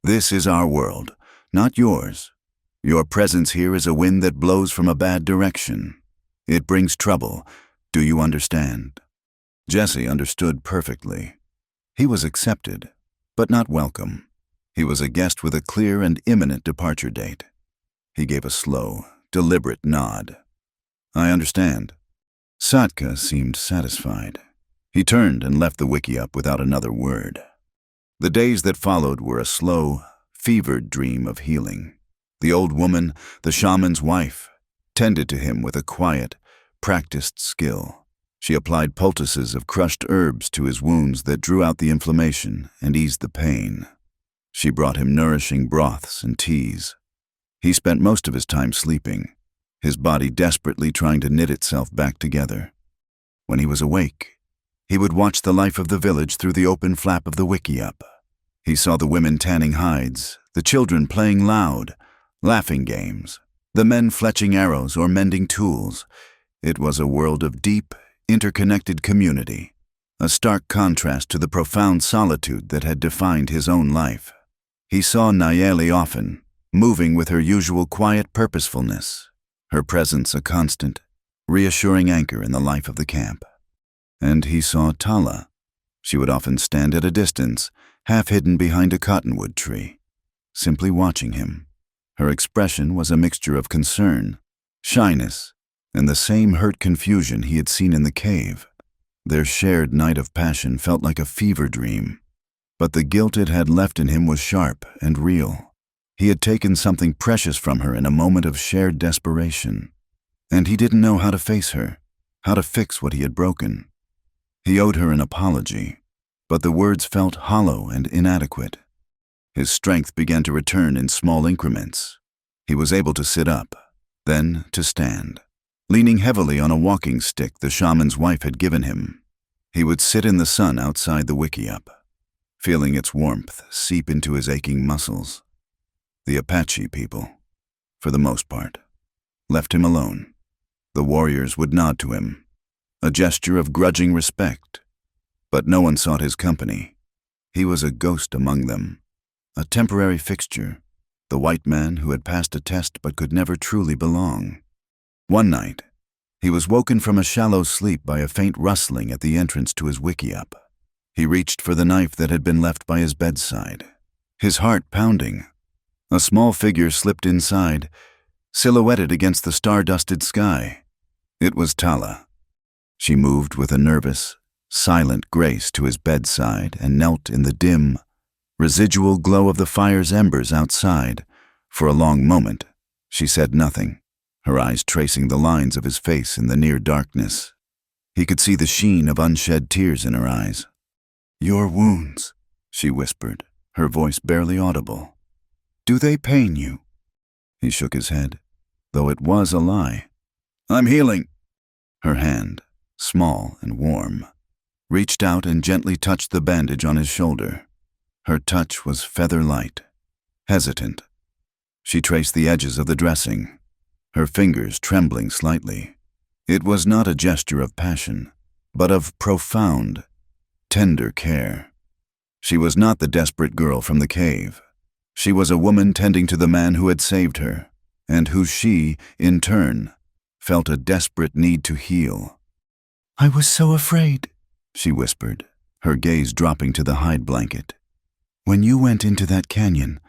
This is our world, not yours. Your presence here is a wind that blows from a bad direction. It brings trouble. Do you understand?" Jesse understood perfectly. He was accepted, but not welcome. He was a guest with a clear and imminent departure date. He gave a slow, deliberate nod. "I understand." Satka seemed satisfied. He turned and left the wickiup without another word. The days that followed were a slow, fevered dream of healing. The old woman, the shaman's wife, tended to him with a quiet, practiced skill. She applied poultices of crushed herbs to his wounds that drew out the inflammation and eased the pain. She brought him nourishing broths and teas. He spent most of his time sleeping, his body desperately trying to knit itself back together. When he was awake, he would watch the life of the village through the open flap of the wickiup. He saw the women tanning hides, the children playing loud, laughing games, the men fletching arrows or mending tools. It was a world of deep, interconnected community, a stark contrast to the profound solitude that had defined his own life. He saw Nayeli often, moving with her usual quiet purposefulness, her presence a constant, reassuring anchor in the life of the camp. And he saw Tala. She would often stand at a distance, half hidden behind a cottonwood tree, simply watching him. Her expression was a mixture of concern, shyness, and the same hurt confusion he had seen in the cave. Their shared night of passion felt like a fever dream, but the guilt it had left in him was sharp and real. He had taken something precious from her in a moment of shared desperation, and he didn't know how to face her, how to fix what he had broken. He owed her an apology, but the words felt hollow and inadequate. His strength began to return in small increments. He was able to sit up, then to stand, leaning heavily on a walking stick the shaman's wife had given him. He would sit in the sun outside the wickiup, feeling its warmth seep into his aching muscles. The Apache people, for the most part, left him alone. The warriors would nod to him, a gesture of grudging respect, but no one sought his company. He was a ghost among them, a temporary fixture, the white man who had passed a test but could never truly belong. One night, he was woken from a shallow sleep by a faint rustling at the entrance to his wickiup. He reached for the knife that had been left by his bedside, his heart pounding. A small figure slipped inside, silhouetted against the star-dusted sky. It was Tala. She moved with a nervous, silent grace to his bedside and knelt in the dim, residual glow of the fire's embers outside, For a long moment, she said nothing, her eyes tracing the lines of his face in the near darkness. He could see the sheen of unshed tears in her eyes. "Your wounds," she whispered, her voice barely audible. "Do they pain you?" He shook his head, though it was a lie. "I'm healing." Her hand, small and warm, reached out and gently touched the bandage on his shoulder. Her touch was feather-light, hesitant. She traced the edges of the dressing, her fingers trembling slightly. It was not a gesture of passion, but of profound, tender care. She was not the desperate girl from the cave. She was a woman tending to the man who had saved her, and who she, in turn, felt a desperate need to heal. "I was so afraid," she whispered, her gaze dropping to the hide blanket. "When you went into that canyon,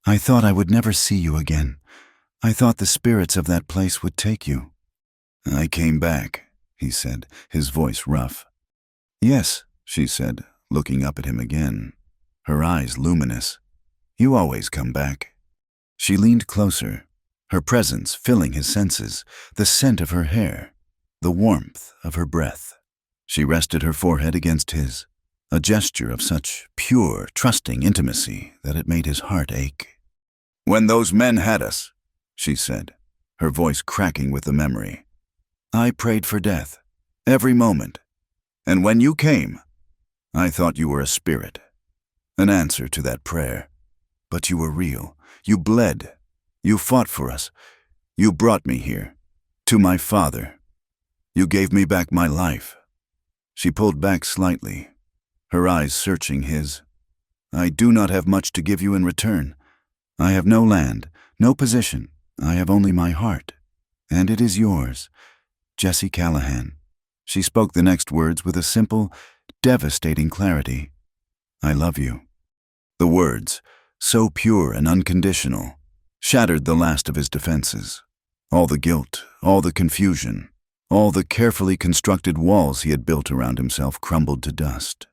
I thought I would never see you again. I thought the spirits of that place would take you." "I came back," he said, his voice rough. "Yes," she said, looking up at him again, her eyes luminous. "You always come back." She leaned closer, her presence filling his senses, the scent of her hair, the warmth of her breath. She rested her forehead against his, a gesture of such pure, trusting intimacy that it made his heart ache. "When those men had us," she said, her voice cracking with the memory, "I prayed for death, every moment. And when you came, I thought you were a spirit, an answer to that prayer. But you were real. You bled. You fought for us. You brought me here, to my father. You gave me back my life." She pulled back slightly, her eyes searching his. "I do not have much to give you in return. I have no land, no position. I have only my heart. And it is yours, Jesse Callahan." She spoke the next words with a simple, devastating clarity. "I love you." The words, so pure and unconditional, shattered the last of his defenses. All the guilt, all the confusion, all the carefully constructed walls he had built around himself crumbled to dust.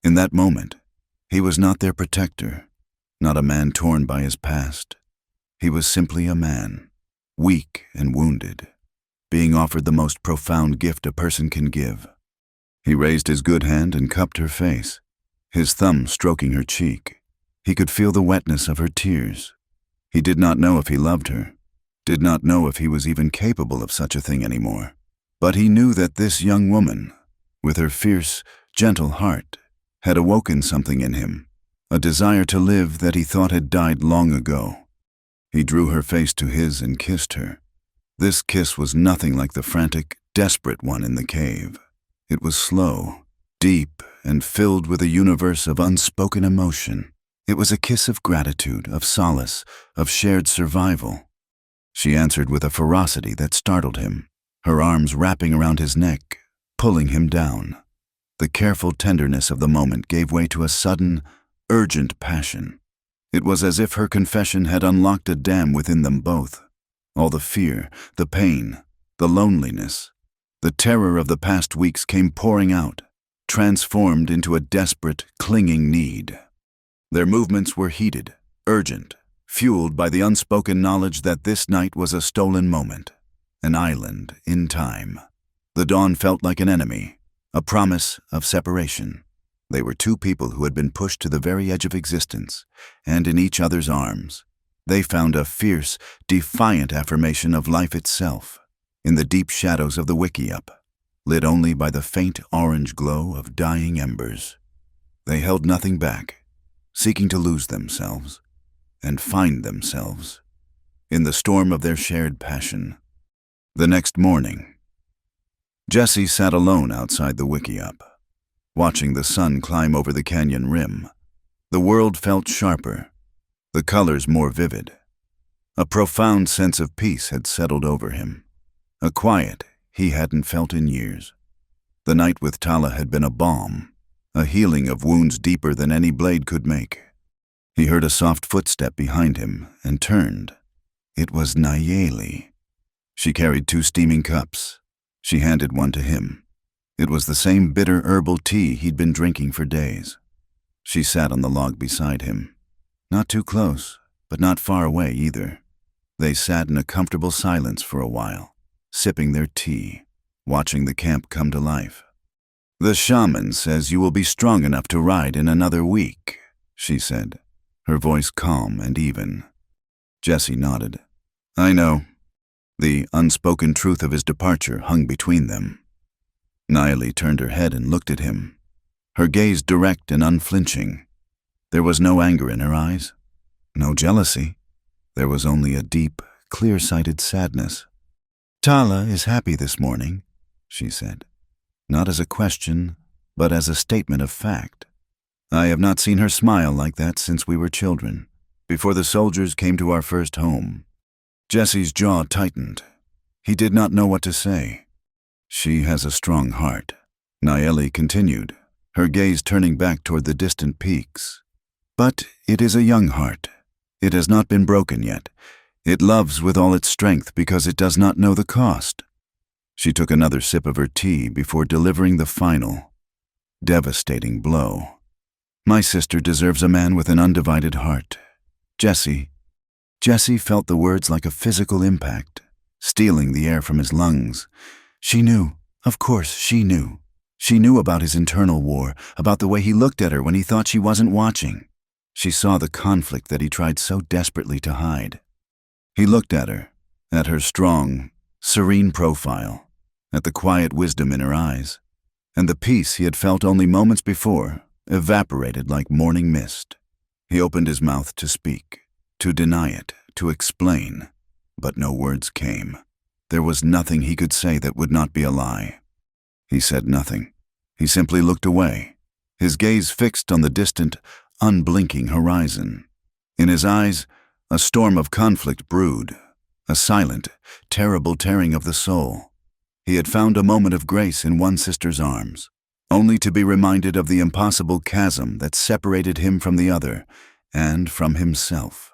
In that moment, he was not their protector, not a man torn by his past. He was simply a man, weak and wounded, being offered the most profound gift a person can give. He raised his good hand and cupped her face, his thumb stroking her cheek. He could feel the wetness of her tears. He did not know if he loved her, did not know if he was even capable of such a thing anymore. But he knew that this young woman, with her fierce, gentle heart, had awoken something in him, a desire to live that he thought had died long ago. He drew her face to his and kissed her. This kiss was nothing like the frantic, desperate one in the cave. It was slow, deep, and filled with a universe of unspoken emotion. It was a kiss of gratitude, of solace, of shared survival. She answered with a ferocity that startled him, her arms wrapping around his neck, pulling him down. The careful tenderness of the moment gave way to a sudden, urgent passion. It was as if her confession had unlocked a dam within them both. All the fear, the pain, the loneliness, the terror of the past weeks came pouring out, transformed into a desperate, clinging need. Their movements were heated, urgent, fueled by the unspoken knowledge that this night was a stolen moment, an island in time. The dawn felt like an enemy, a promise of separation. They were two people who had been pushed to the very edge of existence, and in each other's arms, they found a fierce, defiant affirmation of life itself, in the deep shadows of the wickiup, lit only by the faint orange glow of dying embers. They held nothing back, seeking to lose themselves and find themselves in the storm of their shared passion. The next morning, Jesse sat alone outside the wickiup, watching the sun climb over the canyon rim. The world felt sharper, the colors more vivid. A profound sense of peace had settled over him, a quiet he hadn't felt in years. The night with Tala had been a balm, a healing of wounds deeper than any blade could make. He heard a soft footstep behind him and turned. It was Nayeli. She carried 2 steaming cups. She handed one to him. It was the same bitter herbal tea he'd been drinking for days. She sat on the log beside him, not too close, but not far away either. They sat in a comfortable silence for a while, sipping their tea, watching the camp come to life. "The shaman says you will be strong enough to ride in another week," she said, her voice calm and even. Jesse nodded. "I know." The unspoken truth of his departure hung between them. Naomi turned her head and looked at him, her gaze direct and unflinching. There was no anger in her eyes, no jealousy. There was only a deep, clear-sighted sadness. "Tala is happy this morning," she said, not as a question, but as a statement of fact. "I have not seen her smile like that since we were children, before the soldiers came to our first home." Jesse's jaw tightened. He did not know what to say. "She has a strong heart," Naomi continued, her gaze turning back toward the distant peaks. "But it is a young heart. It has not been broken yet. It loves with all its strength because it does not know the cost." She took another sip of her tea before delivering the final, devastating blow. "My sister deserves a man with an undivided heart. Jesse." Jesse felt the words like a physical impact, stealing the air from his lungs. She knew. Of course, she knew. She knew about his internal war, about the way he looked at her when he thought she wasn't watching. She saw the conflict that he tried so desperately to hide. He looked at her strong, serene profile, at the quiet wisdom in her eyes, and the peace he had felt only moments before evaporated like morning mist. He opened his mouth to speak, to deny it, to explain, but no words came. There was nothing he could say that would not be a lie. He said nothing. He simply looked away, his gaze fixed on the distant, unblinking horizon. In his eyes, a storm of conflict brewed, a silent, terrible tearing of the soul. He had found a moment of grace in one sister's arms, only to be reminded of the impossible chasm that separated him from the other and from himself.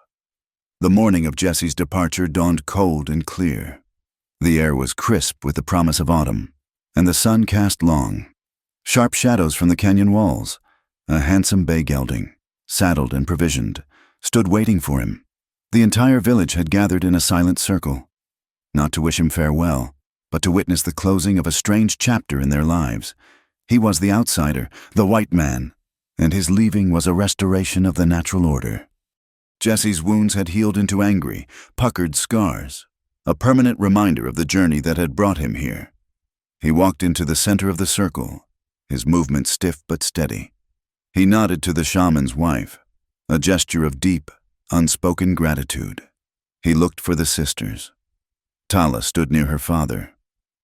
The morning of Jesse's departure dawned cold and clear. The air was crisp with the promise of autumn, and the sun cast long, sharp shadows from the canyon walls. A handsome bay gelding, saddled and provisioned, stood waiting for him. The entire village had gathered in a silent circle, not to wish him farewell, but to witness the closing of a strange chapter in their lives. He was the outsider, the white man, and his leaving was a restoration of the natural order. Jesse's wounds had healed into angry, puckered scars, a permanent reminder of the journey that had brought him here. He walked into the center of the circle, his movement stiff but steady. He nodded to the shaman's wife, a gesture of deep, unspoken gratitude. He looked for the sisters. Tala stood near her father,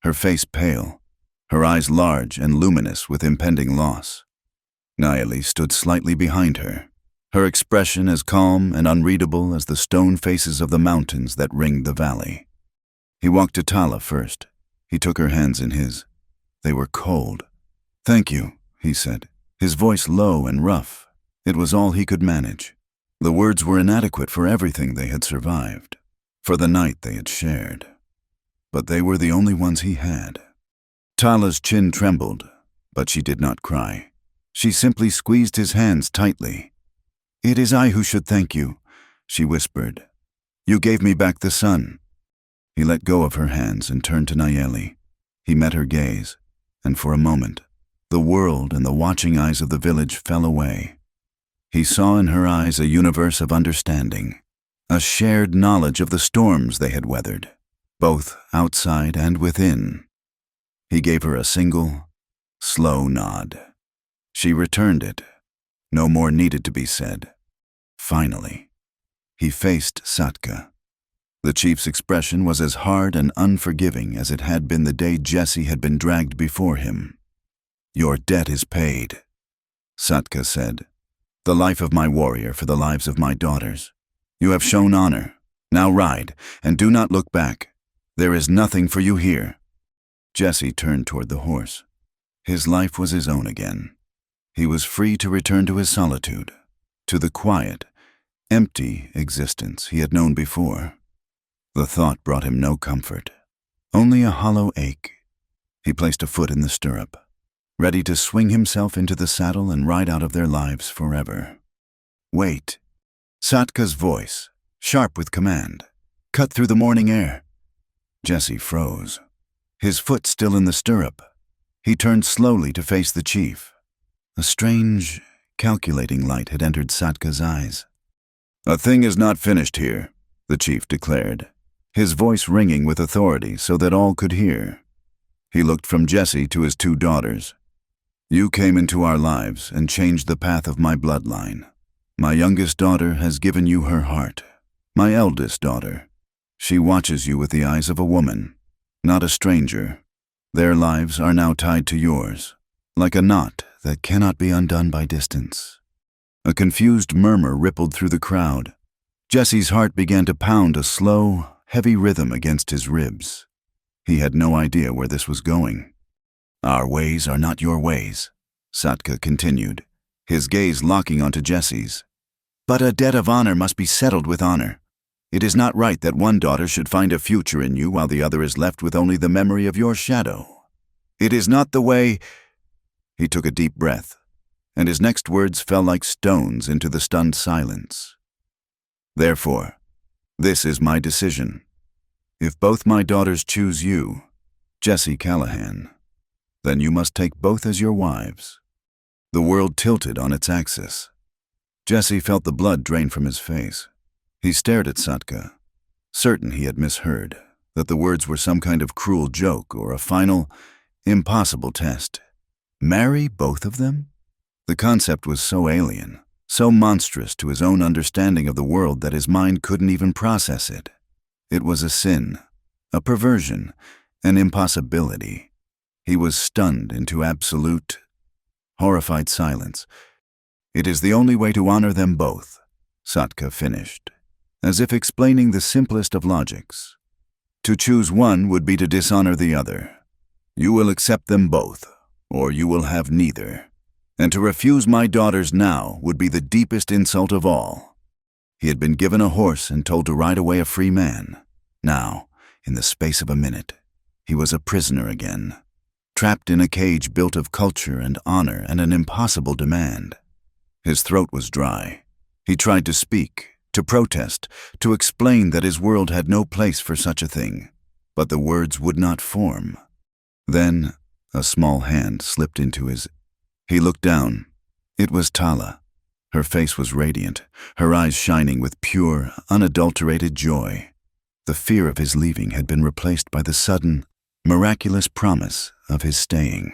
her face pale, her eyes large and luminous with impending loss. Naomi stood slightly behind her, her expression as calm and unreadable as the stone faces of the mountains that ringed the valley. He walked to Tala first. He took her hands in his. They were cold. "Thank you," he said, his voice low and rough. It was all he could manage. The words were inadequate for everything they had survived, for the night they had shared. But they were the only ones he had. Tala's chin trembled, but she did not cry. She simply squeezed his hands tightly. "It is I who should thank you," she whispered. "You gave me back the sun." He let go of her hands and turned to Naomi. He met her gaze, and for a moment, the world and the watching eyes of the village fell away. He saw in her eyes a universe of understanding, a shared knowledge of the storms they had weathered, both outside and within. He gave her a single, slow nod. She returned it. No more needed to be said. Finally, he faced Satka. The chief's expression was as hard and unforgiving as it had been the day Jesse had been dragged before him. "Your debt is paid," Satka said. "The life of my warrior for the lives of my daughters. You have shown honor. Now ride, and do not look back. There is nothing for you here." Jesse turned toward the horse. His life was his own again. He was free to return to his solitude, to the quiet, empty existence he had known before. The thought brought him no comfort, only a hollow ache. He placed a foot in the stirrup, ready to swing himself into the saddle and ride out of their lives forever. "Wait." Satka's voice, sharp with command. Cut through the morning air. Jesse froze, his foot still in the stirrup. He turned slowly to face the chief. A strange, calculating light had entered Satka's eyes. "A thing is not finished here," the chief declared, his voice ringing with authority so that all could hear. He looked from Jesse to his two daughters. "You came into our lives and changed the path of my bloodline. My youngest daughter has given you her heart. My eldest daughter. She watches you with the eyes of a woman, not a stranger. Their lives are now tied to yours, like a knot that cannot be undone by distance." A confused murmur rippled through the crowd. Jesse's heart began to pound a slow, heavy rhythm against his ribs. He had no idea where this was going. "Our ways are not your ways," Satka continued, his gaze locking onto Jesse's. "But a debt of honor must be settled with honor. It is not right that one daughter should find a future in you while the other is left with only the memory of your shadow. It is not the way—" He took a deep breath, and his next words fell like stones into the stunned silence. "Therefore, this is my decision. If both my daughters choose you, Jesse Callahan, then you must take both as your wives." The world tilted on its axis. Jesse felt the blood drain from his face. He stared at Satka, certain he had misheard, that the words were some kind of cruel joke or a final, impossible test. Marry both of them? The concept was so alien, so monstrous to his own understanding of the world that his mind couldn't even process it. It was a sin, a perversion, an impossibility. He was stunned into absolute, horrified silence. "It is the only way to honor them both," Satka finished, as if explaining the simplest of logics. "To choose one would be to dishonor the other. You will accept them both, or you will have neither. And to refuse my daughters now would be the deepest insult of all." He had been given a horse and told to ride away a free man. Now, in the space of a minute, he was a prisoner again, trapped in a cage built of culture and honor and an impossible demand. His throat was dry. He tried to speak, to protest, to explain that his world had no place for such a thing, but the words would not form. Then, a small hand slipped into his. He looked down. It was Tala. Her face was radiant, her eyes shining with pure, unadulterated joy. The fear of his leaving had been replaced by the sudden, miraculous promise of his staying.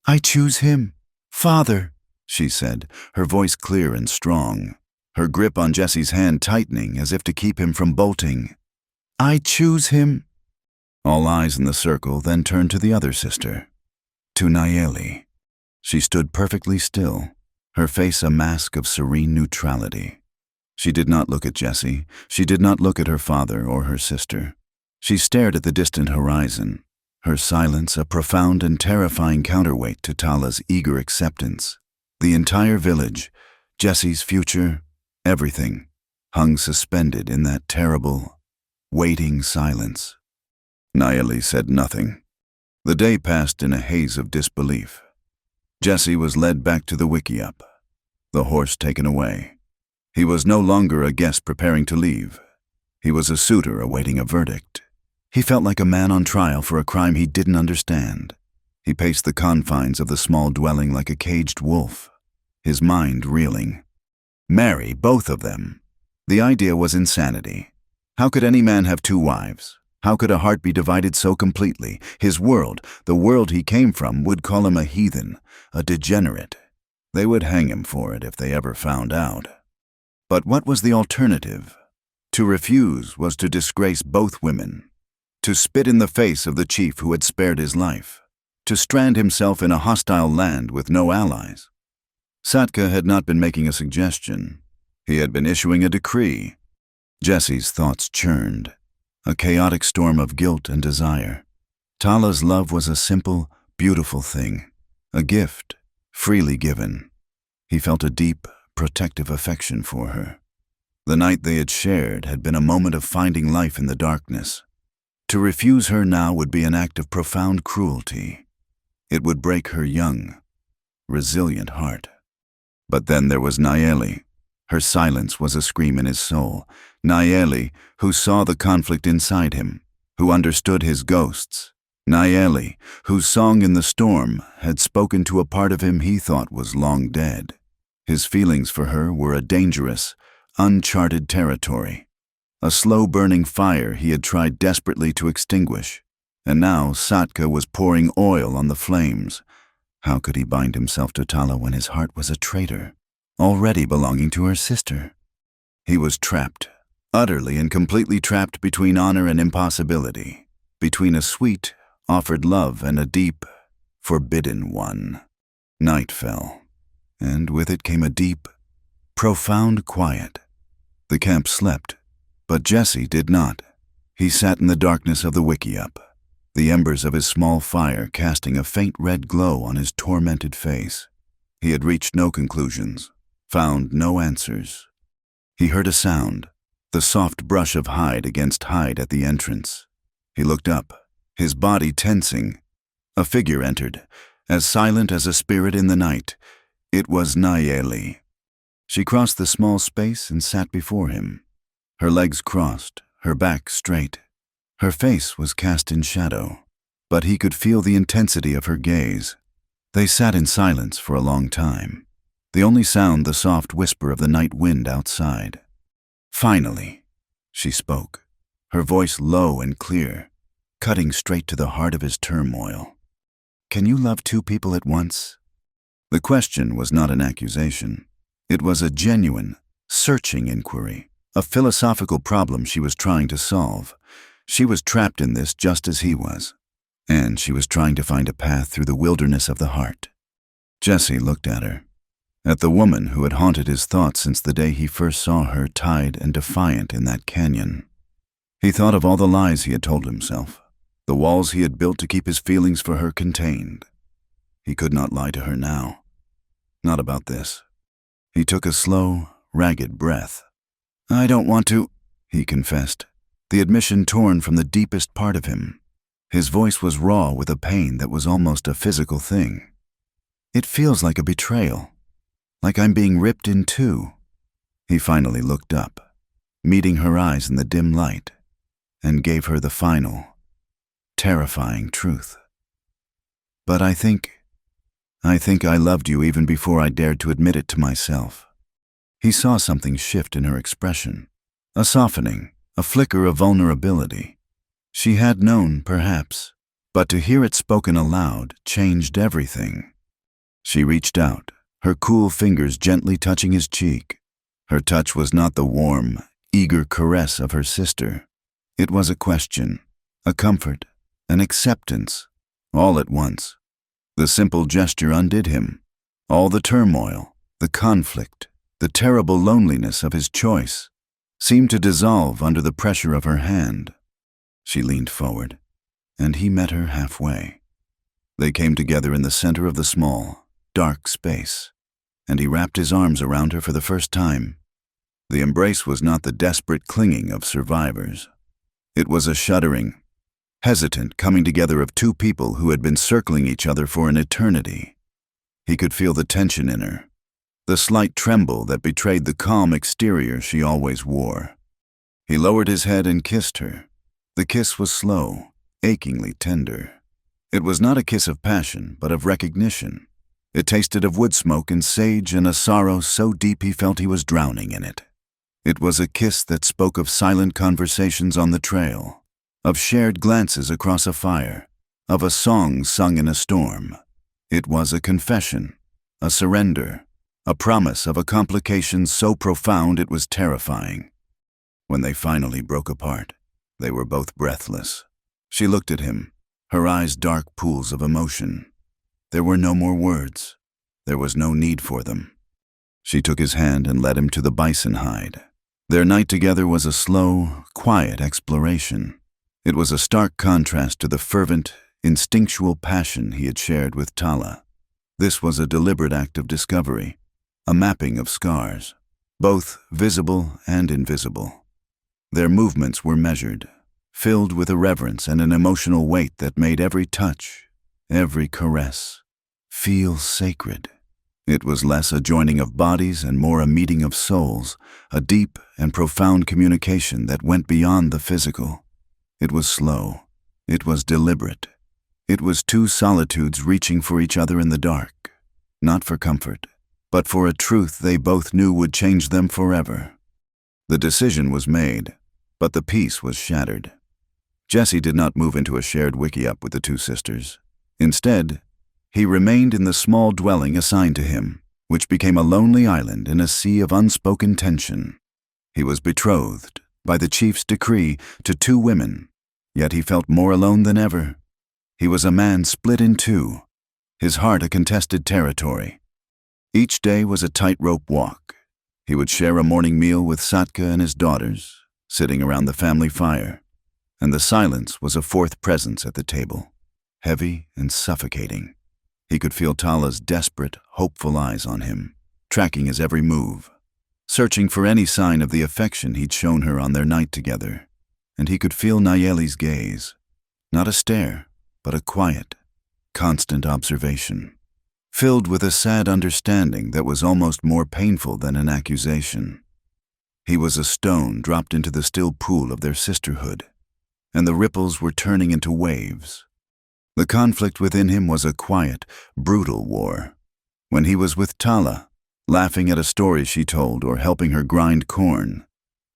"I choose him, Father," she said, her voice clear and strong, her grip on Jesse's hand tightening as if to keep him from bolting. "I choose him." All eyes in the circle then turned to the other sister, to Nayeli. She stood perfectly still, her face a mask of serene neutrality. She did not look at Jesse. She did not look at her father or her sister. She stared at the distant horizon, her silence a profound and terrifying counterweight to Tala's eager acceptance. The entire village, Jesse's future, everything, hung suspended in that terrible, waiting silence. Nayeli said nothing. The day passed in a haze of disbelief. Jesse was led back to the wickiup, the horse taken away. He was no longer a guest preparing to leave. He was a suitor awaiting a verdict. He felt like a man on trial for a crime he didn't understand. He paced the confines of the small dwelling like a caged wolf, his mind reeling. Marry both of them. The idea was insanity. How could any man have two wives? How could a heart be divided so completely? His world, the world he came from, would call him a heathen, a degenerate. They would hang him for it if they ever found out. But what was the alternative? To refuse was to disgrace both women, to spit in the face of the chief who had spared his life, to strand himself in a hostile land with no allies. Satka had not been making a suggestion. He had been issuing a decree. Jesse's thoughts churned, a chaotic storm of guilt and desire. Tala's love was a simple, beautiful thing, a gift, freely given. He felt a deep, protective affection for her. The night they had shared had been a moment of finding life in the darkness. To refuse her now would be an act of profound cruelty. It would break her young, resilient heart. But then there was Nayeli, Her silence was a scream in his soul. Nayeli, who saw the conflict inside him, who understood his ghosts. Nayeli, whose song in the storm had spoken to a part of him he thought was long dead. His feelings for her were a dangerous, uncharted territory. A slow-burning fire he had tried desperately to extinguish, and now Satka was pouring oil on the flames. How could he bind himself to Tala when his heart was a traitor, already belonging to her sister? He was trapped, utterly and completely trapped between honor and impossibility, between a sweet, offered love and a deep, forbidden one. Night fell, and with it came a deep, profound quiet. The camp slept, but Jesse did not. He sat in the darkness of the wickiup, the embers of his small fire casting a faint red glow on his tormented face. He had reached no conclusions, found no answers. He heard a sound, the soft brush of hide against hide at the entrance. He looked up, his body tensing. A figure entered, as silent as a spirit in the night. It was Nayeli. She crossed the small space and sat before him. Her legs crossed, her back straight. Her face was cast in shadow, but he could feel the intensity of her gaze. They sat in silence for a long time, the only sound the soft whisper of the night wind outside. Finally, she spoke, her voice low and clear, cutting straight to the heart of his turmoil. "Can you love two people at once?" The question was not an accusation. It was a genuine, searching inquiry, a philosophical problem she was trying to solve. She was trapped in this just as he was, and she was trying to find a path through the wilderness of the heart. Jesse looked at her, at the woman who had haunted his thoughts since the day he first saw her tied and defiant in that canyon. He thought of all the lies he had told himself, the walls he had built to keep his feelings for her contained. He could not lie to her now. Not about this. He took a slow, ragged breath. "I don't want to," he confessed, the admission torn from the deepest part of him. His voice was raw with a pain that was almost a physical thing. "It feels like a betrayal, like I'm being ripped in two." He finally looked up, meeting her eyes in the dim light, and gave her the final, terrifying truth. "But I think I loved you even before I dared to admit it to myself." He saw something shift in her expression, a softening, a flicker of vulnerability. She had known, perhaps, but to hear it spoken aloud changed everything. She reached out, her cool fingers gently touching his cheek. Her touch was not the warm, eager caress of her sister. It was a question, a comfort, an acceptance, all at once. The simple gesture undid him. All the turmoil, the conflict, the terrible loneliness of his choice seemed to dissolve under the pressure of her hand. She leaned forward, and he met her halfway. They came together in the center of the small, dark space, and he wrapped his arms around her for the first time. The embrace was not the desperate clinging of survivors. It was a shuddering, hesitant coming together of two people who had been circling each other for an eternity. He could feel the tension in her, the slight tremble that betrayed the calm exterior she always wore. He lowered his head and kissed her. The kiss was slow, achingly tender. It was not a kiss of passion, but of recognition. It tasted of wood smoke and sage and a sorrow so deep he felt he was drowning in it. It was a kiss that spoke of silent conversations on the trail, of shared glances across a fire, of a song sung in a storm. It was a confession, a surrender, a promise of a complication so profound it was terrifying. When they finally broke apart, they were both breathless. She looked at him, her eyes dark pools of emotion. There were no more words. There was no need for them. She took his hand and led him to the bison hide. Their night together was a slow, quiet exploration. It was a stark contrast to the fervent, instinctual passion he had shared with Tala. This was a deliberate act of discovery, a mapping of scars, both visible and invisible. Their movements were measured, filled with a reverence and an emotional weight that made every touch, every caress, feel sacred. It was less a joining of bodies and more a meeting of souls, a deep and profound communication that went beyond the physical. It was slow. It was deliberate. It was two solitudes reaching for each other in the dark, not for comfort, but for a truth they both knew would change them forever. The decision was made, but the peace was shattered. Jesse did not move into a shared wickiup with the two sisters. Instead, he remained in the small dwelling assigned to him, which became a lonely island in a sea of unspoken tension. He was betrothed, by the chief's decree, to two women, yet he felt more alone than ever. He was a man split in two, his heart a contested territory. Each day was a tightrope walk. He would share a morning meal with Satka and his daughters, sitting around the family fire, and the silence was a fourth presence at the table, heavy and suffocating. He could feel Tala's desperate, hopeful eyes on him, tracking his every move, searching for any sign of the affection he'd shown her on their night together. And he could feel Nayeli's gaze, not a stare, but a quiet, constant observation, filled with a sad understanding that was almost more painful than an accusation. He was a stone dropped into the still pool of their sisterhood, and the ripples were turning into waves. The conflict within him was a quiet, brutal war. When he was with Tala, laughing at a story she told or helping her grind corn,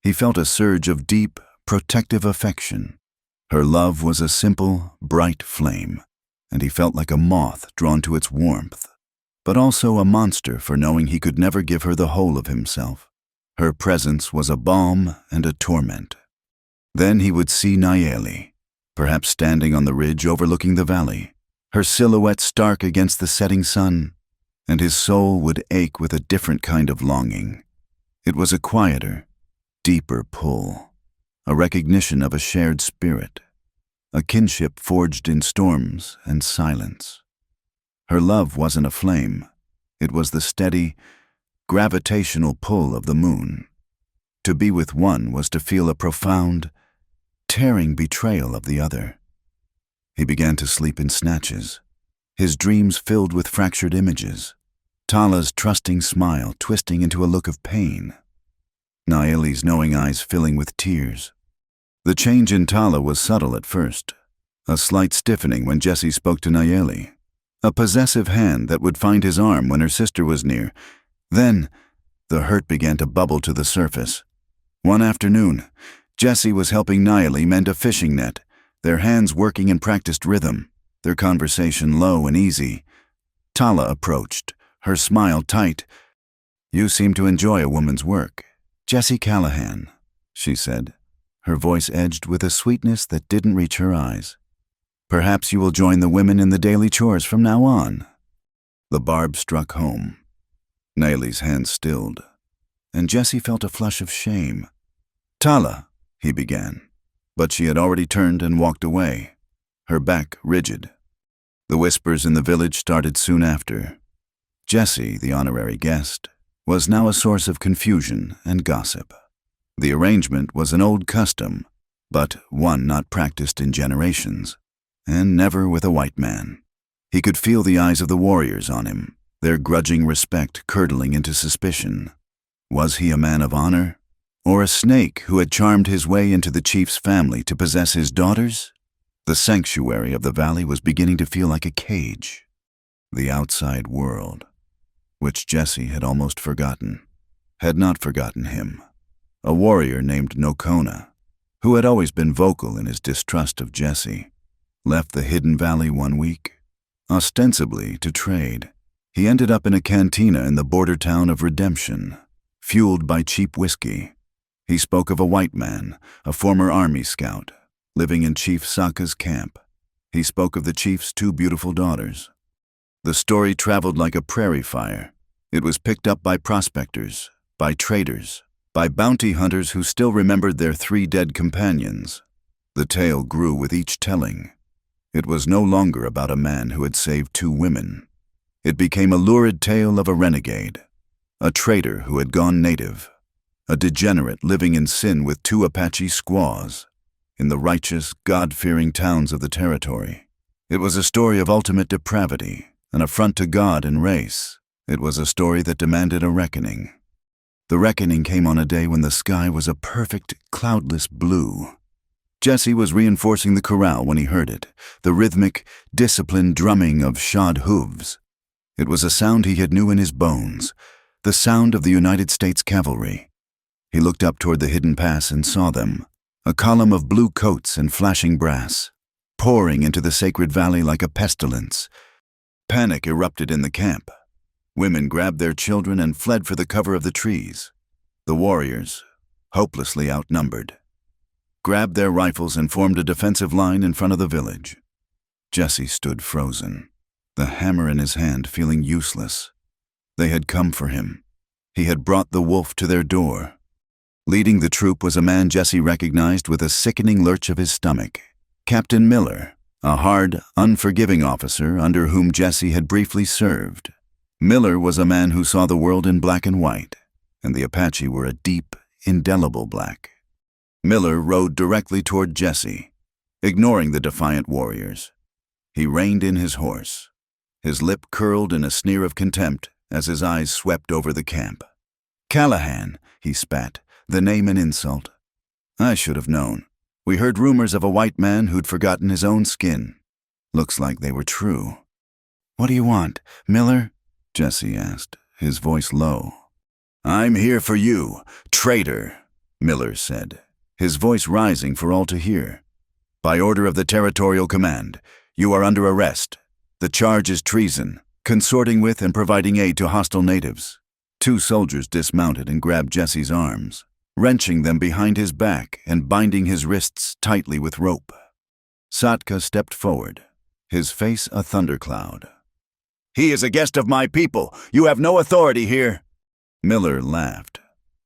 he felt a surge of deep, protective affection. Her love was a simple, bright flame, and he felt like a moth drawn to its warmth, but also a monster for knowing he could never give her the whole of himself. Her presence was a balm and a torment. Then he would see Nayeli, perhaps standing on the ridge overlooking the valley, her silhouette stark against the setting sun, and his soul would ache with a different kind of longing. It was a quieter, deeper pull, a recognition of a shared spirit, a kinship forged in storms and silence. Her love wasn't a flame. It was the steady, gravitational pull of the moon. To be with one was to feel a profound, tearing betrayal of the other. He began to sleep in snatches, his dreams filled with fractured images, Tala's trusting smile twisting into a look of pain, Nayeli's knowing eyes filling with tears. The change in Tala was subtle at first, a slight stiffening when Jesse spoke to Nayeli, a possessive hand that would find his arm when her sister was near. Then, the hurt began to bubble to the surface. One afternoon, Jesse was helping Nayeli mend a fishing net, their hands working in practiced rhythm, their conversation low and easy. Tala approached, her smile tight. "You seem to enjoy a woman's work, Jesse Callahan," she said, her voice edged with a sweetness that didn't reach her eyes. "Perhaps you will join the women in the daily chores from now on." The barb struck home. Nayeli's hands stilled, and Jesse felt a flush of shame. "Tala," he began, but she had already turned and walked away, her back rigid. The whispers in the village started soon after. Jesse, the honorary guest, was now a source of confusion and gossip. The arrangement was an old custom, but one not practiced in generations, and never with a white man. He could feel the eyes of the warriors on him, their grudging respect curdling into suspicion. Was he a man of honor, or a snake who had charmed his way into the chief's family to possess his daughters? The sanctuary of the valley was beginning to feel like a cage. The outside world, which Jesse had almost forgotten, had not forgotten him. A warrior named Nokona, who had always been vocal in his distrust of Jesse, left the hidden valley one week, ostensibly to trade. He ended up in a cantina in the border town of Redemption, fueled by cheap whiskey. He spoke of a white man, a former army scout, living in Chief Saka's camp. He spoke of the chief's two beautiful daughters. The story traveled like a prairie fire. It was picked up by prospectors, by traders, by bounty hunters who still remembered their 3 dead companions. The tale grew with each telling. It was no longer about a man who had saved 2 women. It became a lurid tale of a renegade, a traitor who had gone native, a degenerate living in sin with 2 Apache squaws in the righteous, God-fearing towns of the territory. It was a story of ultimate depravity, an affront to God and race, It was a story that demanded a reckoning. The reckoning came on a day when the sky was a perfect, cloudless blue. Jesse was reinforcing the corral when he heard it, the rhythmic, disciplined drumming of shod hooves. It was a sound he had knew in his bones, the sound of the United States cavalry. He looked up toward the hidden pass and saw them, a column of blue coats and flashing brass, pouring into the sacred valley like a pestilence. Panic erupted in the camp. Women grabbed their children and fled for the cover of the trees. The warriors, hopelessly outnumbered, grabbed their rifles and formed a defensive line in front of the village. Jesse stood frozen, the hammer in his hand, feeling useless. They had come for him. He had brought the wolf to their door. Leading the troop was a man Jesse recognized with a sickening lurch of his stomach, Captain Miller, a hard, unforgiving officer under whom Jesse had briefly served. Miller was a man who saw the world in black and white, and the Apache were a deep, indelible black. Miller rode directly toward Jesse, ignoring the defiant warriors. He reined in his horse. His lip curled in a sneer of contempt as his eyes swept over the camp. "Callahan," he spat, the name an insult. "I should have known. We heard rumors of a white man who'd forgotten his own skin. Looks like they were true." "What do you want, Miller?" Jesse asked, his voice low. "I'm here for you, traitor," Miller said, his voice rising for all to hear. "By order of the Territorial Command, you are under arrest. The charge is treason, consorting with and providing aid to hostile natives." Two soldiers dismounted and grabbed Jesse's arms, wrenching them behind his back and binding his wrists tightly with rope. Satka stepped forward, his face a thundercloud. "He is a guest of my people. You have no authority here." Miller laughed,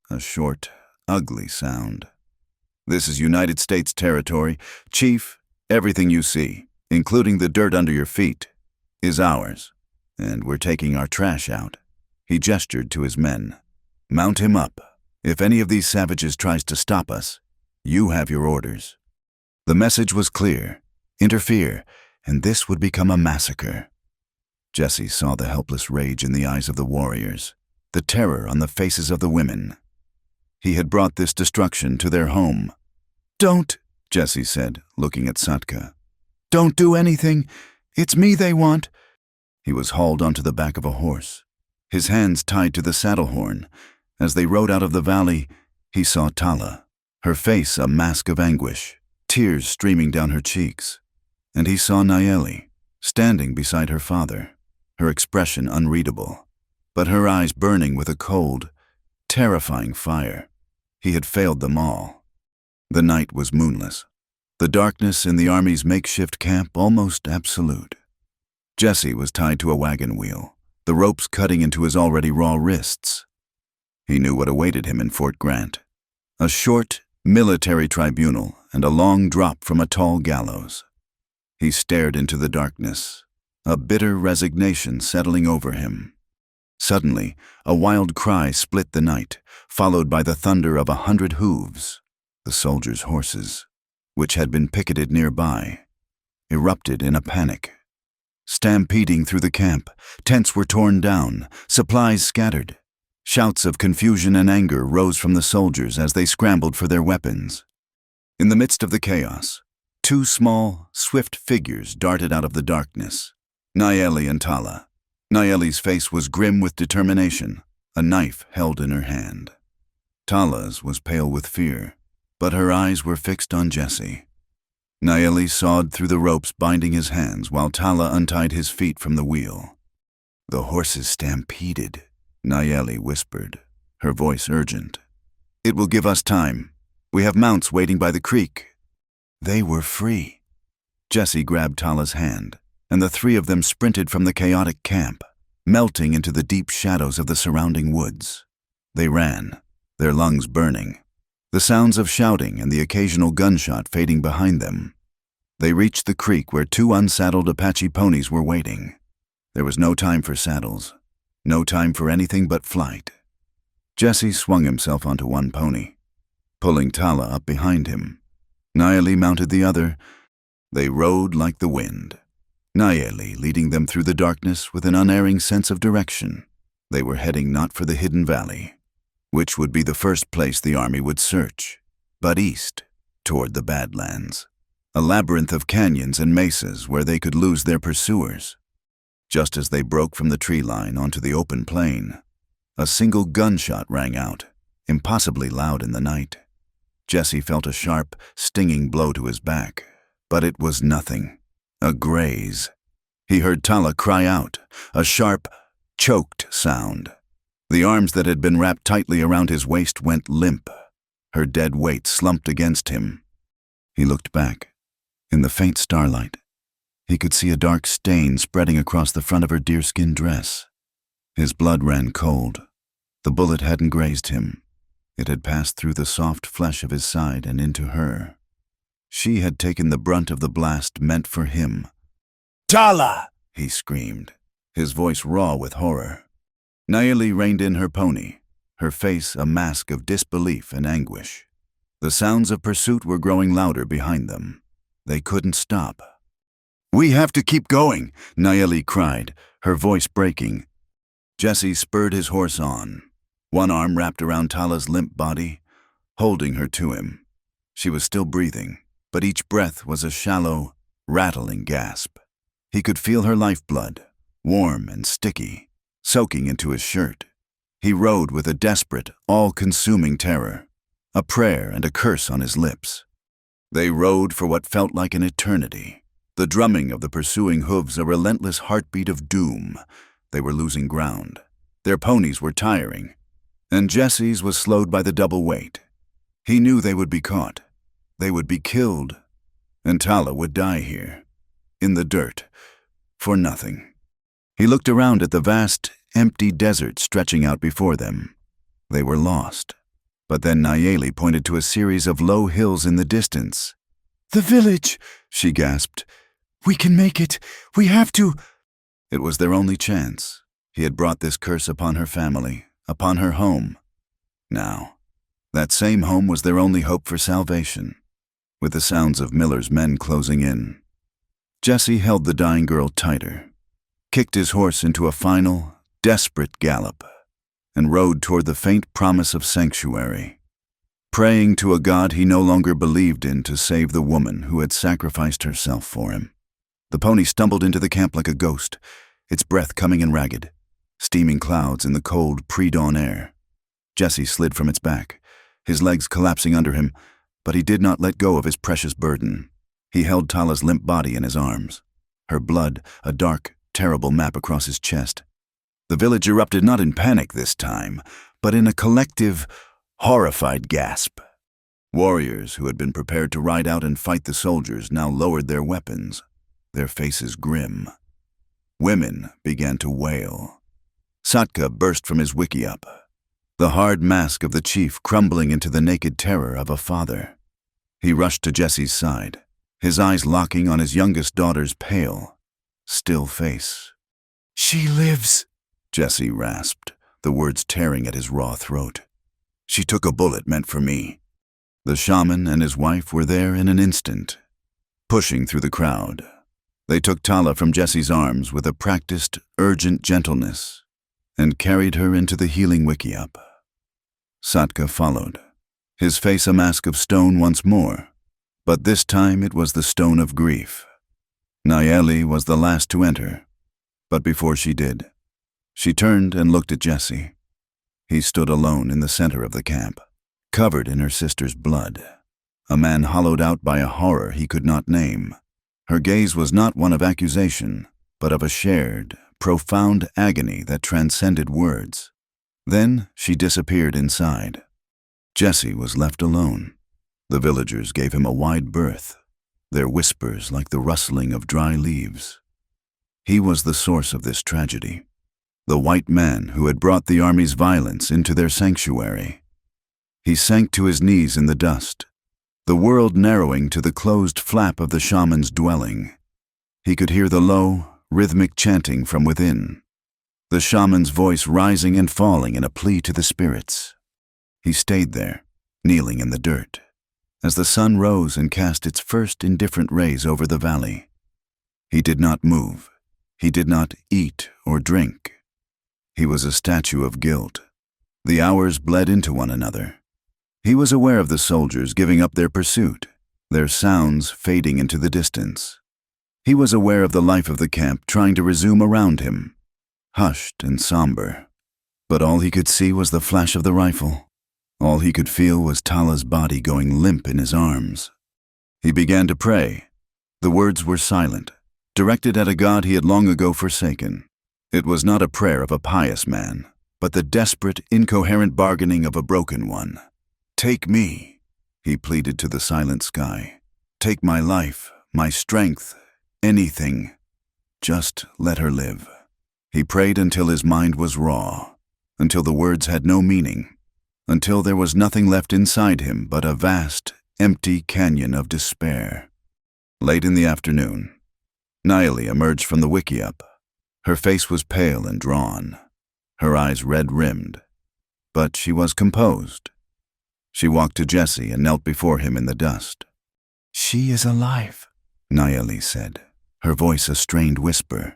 a short, ugly sound. "This is United States territory. Chief, everything you see, including the dirt under your feet, is ours, and we're taking our trash out." He gestured to his men. "Mount him up. If any of these savages tries to stop us, you have your orders." The message was clear. Interfere, and this would become a massacre. Jesse saw the helpless rage in the eyes of the warriors, the terror on the faces of the women. He had brought this destruction to their home. "Don't," Jesse said, looking at Satka. "Don't do anything. It's me they want." He was hauled onto the back of a horse, his hands tied to the saddle horn. As they rode out of the valley, he saw Tala, her face a mask of anguish, tears streaming down her cheeks. And he saw Nayeli, standing beside her father, her expression unreadable, but her eyes burning with a cold, terrifying fire. He had failed them all. The night was moonless, the darkness in the army's makeshift camp almost absolute. Jesse was tied to a wagon wheel, the ropes cutting into his already raw wrists. He knew what awaited him in Fort Grant, a short, military tribunal and a long drop from a tall gallows. He stared into the darkness, a bitter resignation settling over him. Suddenly, a wild cry split the night, followed by the thunder of 100 hooves. The soldiers' horses, which had been picketed nearby, erupted in a panic. Stampeding through the camp, tents were torn down, supplies scattered. Shouts of confusion and anger rose from the soldiers as they scrambled for their weapons. In the midst of the chaos, two small, swift figures darted out of the darkness. Nayeli and Tala. Nayeli's face was grim with determination, a knife held in her hand. Tala's was pale with fear, but her eyes were fixed on Jesse. Nayeli sawed through the ropes binding his hands while Tala untied his feet from the wheel. "The horses stampeded," Nayeli whispered, her voice urgent. "It will give us time. We have mounts waiting by the creek." They were free. Jesse grabbed Tala's hand, and the three of them sprinted from the chaotic camp, melting into the deep shadows of the surrounding woods. They ran, their lungs burning, the sounds of shouting and the occasional gunshot fading behind them. They reached the creek where two unsaddled Apache ponies were waiting. There was no time for saddles, no time for anything but flight. Jesse swung himself onto one pony, pulling Tala up behind him. Nayeli mounted the other. They rode like the wind, Nayeli leading them through the darkness with an unerring sense of direction. They were heading not for the hidden valley, which would be the first place the army would search, but east, toward the Badlands, a labyrinth of canyons and mesas where they could lose their pursuers. Just as they broke from the tree line onto the open plain, a single gunshot rang out, impossibly loud in the night. Jesse felt a sharp, stinging blow to his back, but it was nothing. A graze. He heard Tala cry out, a sharp, choked sound. The arms that had been wrapped tightly around his waist went limp. Her dead weight slumped against him. He looked back. In the faint starlight, he could see a dark stain spreading across the front of her deerskin dress. His blood ran cold. The bullet hadn't grazed him. It had passed through the soft flesh of his side and into her. She had taken the brunt of the blast meant for him. "Tala!" he screamed, his voice raw with horror. Nayeli reined in her pony, her face a mask of disbelief and anguish. The sounds of pursuit were growing louder behind them. They couldn't stop. "We have to keep going," Nayeli cried, her voice breaking. Jesse spurred his horse on, one arm wrapped around Tala's limp body, holding her to him. She was still breathing, but each breath was a shallow, rattling gasp. He could feel her lifeblood, warm and sticky, soaking into his shirt. He rode with a desperate, all-consuming terror, a prayer and a curse on his lips. They rode for what felt like an eternity, the drumming of the pursuing hooves a relentless heartbeat of doom. They were losing ground. Their ponies were tiring, and Jesse's was slowed by the double weight. He knew they would be caught. They would be killed, and Tala would die here, in the dirt, for nothing. He looked around at the vast, empty desert stretching out before them. They were lost. But then Nayeli pointed to a series of low hills in the distance. "The village," she gasped. "We can make it. We have to." It was their only chance. He had brought this curse upon her family, upon her home. Now, that same home was their only hope for salvation. With the sounds of Miller's men closing in, Jesse held the dying girl tighter, kicked his horse into a final, desperate gallop, and rode toward the faint promise of sanctuary, praying to a God he no longer believed in to save the woman who had sacrificed herself for him. The pony stumbled into the camp like a ghost, its breath coming in ragged, steaming clouds in the cold pre-dawn air. Jesse slid from its back, his legs collapsing under him, but he did not let go of his precious burden. He held Tala's limp body in his arms, her blood a dark, terrible map across his chest. The village erupted not in panic this time, but in a collective, horrified gasp. Warriors who had been prepared to ride out and fight the soldiers now lowered their weapons, their faces grim. Women began to wail. Satka burst from his wickiup, the hard mask of the chief crumbling into the naked terror of a father. He rushed to Jesse's side, his eyes locking on his youngest daughter's pale, still face. "She lives," Jesse rasped, the words tearing at his raw throat. "She took a bullet meant for me." The shaman and his wife were there in an instant, pushing through the crowd. They took Tala from Jesse's arms with a practiced, urgent gentleness and carried her into the healing wickiup. Satka followed, his face a mask of stone once more, but this time it was the stone of grief. Nayeli was the last to enter, but before she did, she turned and looked at Jesse. He stood alone in the center of the camp, covered in her sister's blood, a man hollowed out by a horror he could not name. Her gaze was not one of accusation, but of a shared, profound agony that transcended words. Then she disappeared inside. Jesse was left alone. The villagers gave him a wide berth, their whispers like the rustling of dry leaves. He was the source of this tragedy, the white man who had brought the army's violence into their sanctuary. He sank to his knees in the dust, the world narrowing to the closed flap of the shaman's dwelling. He could hear the low, rhythmic chanting from within, the shaman's voice rising and falling in a plea to the spirits. He stayed there, kneeling in the dirt, as the sun rose and cast its first indifferent rays over the valley. He did not move. He did not eat or drink. He was a statue of guilt. The hours bled into one another. He was aware of the soldiers giving up their pursuit, their sounds fading into the distance. He was aware of the life of the camp trying to resume around him, hushed and somber. But all he could see was the flash of the rifle. All he could feel was Tala's body going limp in his arms. He began to pray. The words were silent, directed at a God he had long ago forsaken. It was not a prayer of a pious man, but the desperate, incoherent bargaining of a broken one. "Take me," he pleaded to the silent sky. "Take my life, my strength, anything. Just let her live." He prayed until his mind was raw, until the words had no meaning, until there was nothing left inside him but a vast, empty canyon of despair. Late in the afternoon, Nayeli emerged from the wickiup. Her face was pale and drawn, her eyes red-rimmed, but she was composed. She walked to Jesse and knelt before him in the dust. "She is alive," Nayeli said, her voice a strained whisper.